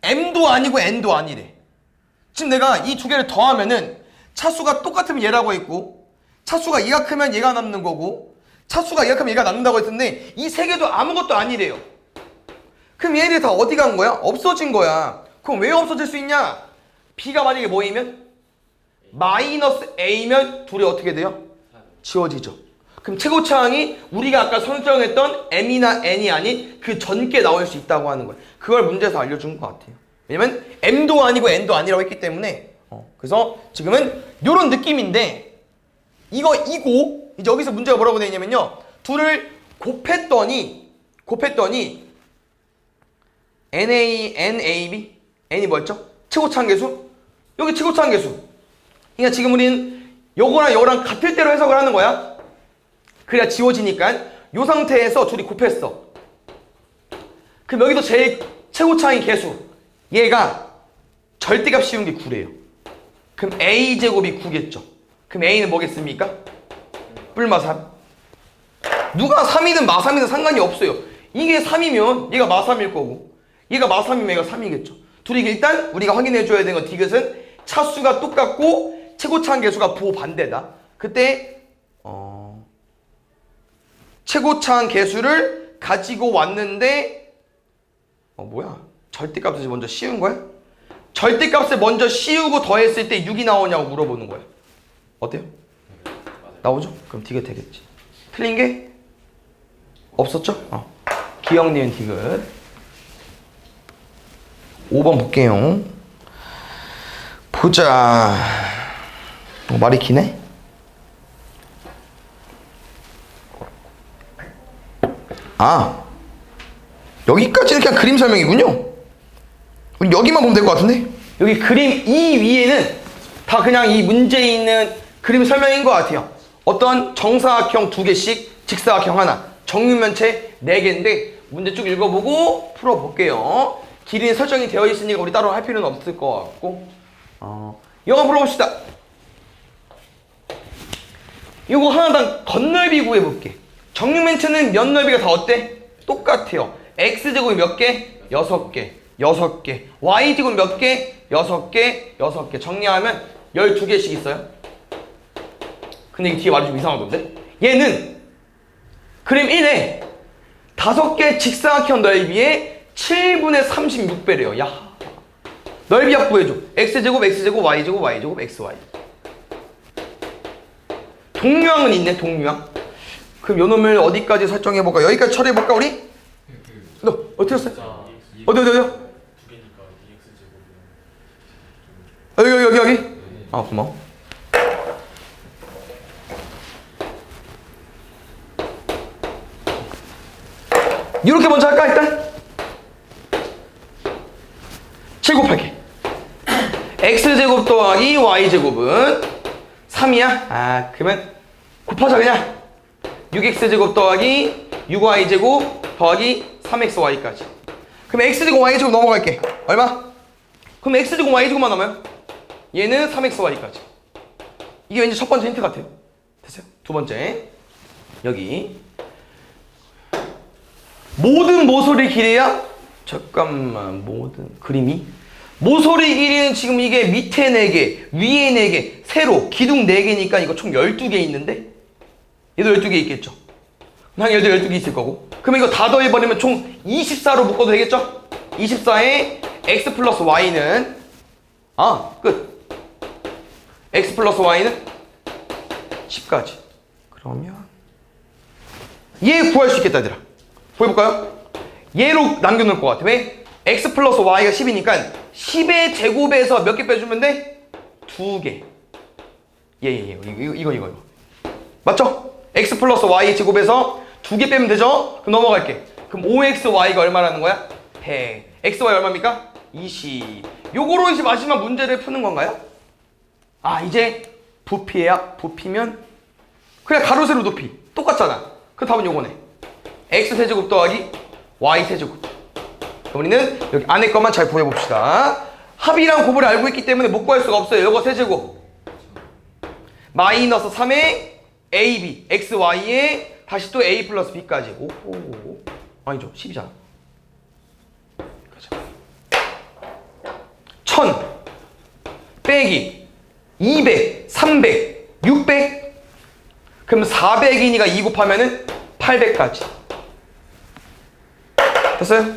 M도 아니고 N도 아니래. 지금 내가 이 두 개를 더하면은 차수가 똑같으면 얘라고 했고 차수가 얘가 크면 얘가 남는 거고 차수가 얘가 크면 얘가 남는다고 했는데 이 세 개도 아무것도 아니래요. 그럼 얘네들이 다 어디 간 거야? 없어진 거야. 그럼 왜 없어질 수 있냐? B가 만약에 뭐이면? 마이너스 A면 둘이 어떻게 돼요? 지워지죠. 그럼 최고차항이 우리가 아까 설정했던 M이나 N이 아닌 그 전께 나올 수 있다고 하는 거예요. 그걸 문제에서 알려준 것 같아요. 왜냐면 M도 아니고 N도 아니라고 했기 때문에 그래서 지금은 요런 느낌인데 이거 이제 여기서 문제가 뭐라고 되어 있냐면요. 둘을 곱했더니 NAB N이 뭐였죠? 최고차항계수? 여기 최고차항계수. 그러니까 지금 우리는 요거랑 요거랑 같을 대로 해석을 하는 거야. 그래야 지워지니까. 요 상태에서 둘이 곱했어. 그럼 여기서 제일 최고차항인 계수 얘가 절대값 씌운 게 9래요. 그럼 A제곱이 9겠죠. 그럼 A는 뭐겠습니까? 뿔마 3. 누가 3이든 마 3이든 상관이 없어요. 이게 3이면 얘가 마 3일 거고 얘가 마 3이면 얘가 3이겠죠. 둘이 일단 우리가 확인해 줘야 되는 건 디귿은 차수가 똑같고 최고차항 계수가 부호반대다. 그때 최고차항 계수를 가지고 왔는데 절대값을 먼저 씌운 거야? 절대값을 먼저 씌우고 더했을 때 6이 나오냐고 물어보는 거야. 어때요? 나오죠? 그럼 디귿 되겠지. 틀린 게 없었죠? 기억 니은 디귿. 5번 볼게요. 보자. 말이 기네? 여기까지는 그냥 그림 설명이군요. 우리 여기만 보면 될 것 같은데? 여기 그림 이 위에는 다 그냥 이 문제에 있는 그림 설명인 것 같아요. 어떤 정사각형 2개씩, 직사각형 하나, 정육면체 4개인데 문제 쭉 읽어보고 풀어볼게요. 길이는 설정이 되어 있으니까 우리 따로 할 필요는 없을 것 같고 이거 풀어봅시다. 이거 하나당 겉넓이 구해볼게. 정육면체는 면 넓이가 다 어때? 똑같아요. X제곱이 몇 개? 6개. 6개. Y제곱 몇 개? 6개. 6개. 정리하면 12개씩 있어요. 근데 이게 뒤에 말이 좀 이상하던데? 얘는 그림 1에 5개 직사각형 넓이에 7분의 36배래요. 야, 넓이합 구해줘. X제곱, X제곱, Y제곱, Y제곱, XY. 동류항은 있네, 동류항. 그럼 요 놈을 어디까지 설정해볼까? 여기까지 처리해볼까, 우리? 너, 어떻게 했어? 어디요? 여기. 고마워. 이렇게 먼저 할까, 일단? 7 곱하기 X제곱 더하기 Y제곱은 3이야? 그러면 곱하자 그냥 6X제곱 더하기 6Y제곱 더하기 3XY까지. 그럼 X제곱 Y제곱 넘어갈게. 얼마? 그럼 X제곱 Y제곱만 남아요. 얘는 3XY까지. 이게 왠지 첫 번째 힌트 같아요. 됐어요? 두 번째 여기 모든 모서리 길이야? 잠깐만, 모든 그림이? 모서리 길이는 지금 이게 밑에 4개, 위에 4개, 세로, 기둥 4개니까 이거 총 12개 있는데? 얘도 12개 있겠죠? 당연히 얘도 12개 있을 거고. 그럼 이거 다 더해버리면 총 24로 묶어도 되겠죠? 24에 x 플러스 y는 끝. x 플러스 y는 10까지. 그러면 얘 구할 수 있겠다 얘들아. 보여볼까요? 얘로 남겨놓을 것 같아. 왜? x 플러스 y가 10이니까 10의 제곱에서 몇 개 빼주면 돼? 2개. 이거 맞죠? x 플러스 y 제곱에서 2개 빼면 되죠? 그럼 넘어갈게. 그럼 5xy가 얼마라는 거야? 100. xy 얼마입니까? 20. 요거로 이제 마지막 문제를 푸는 건가요? 아, 이제 부피야. 부피면 그냥 가로 세로 높이 똑같잖아. 그 답은 요거네. x 세제곱 더하기 y 세제곱. 우리는 여기 안에 것만 잘 구해봅시다. 합이랑 곱을 알고 있기 때문에 못 구할 수가 없어요. 요거 세제곱 마이너스 3에 ab xy에 다시 또 a 플러스 b까지. 오호. 아니죠, 10이잖아. 1000 빼기 200 300 600 그럼 400이니까 2 곱하면은 800까지. 됐어요?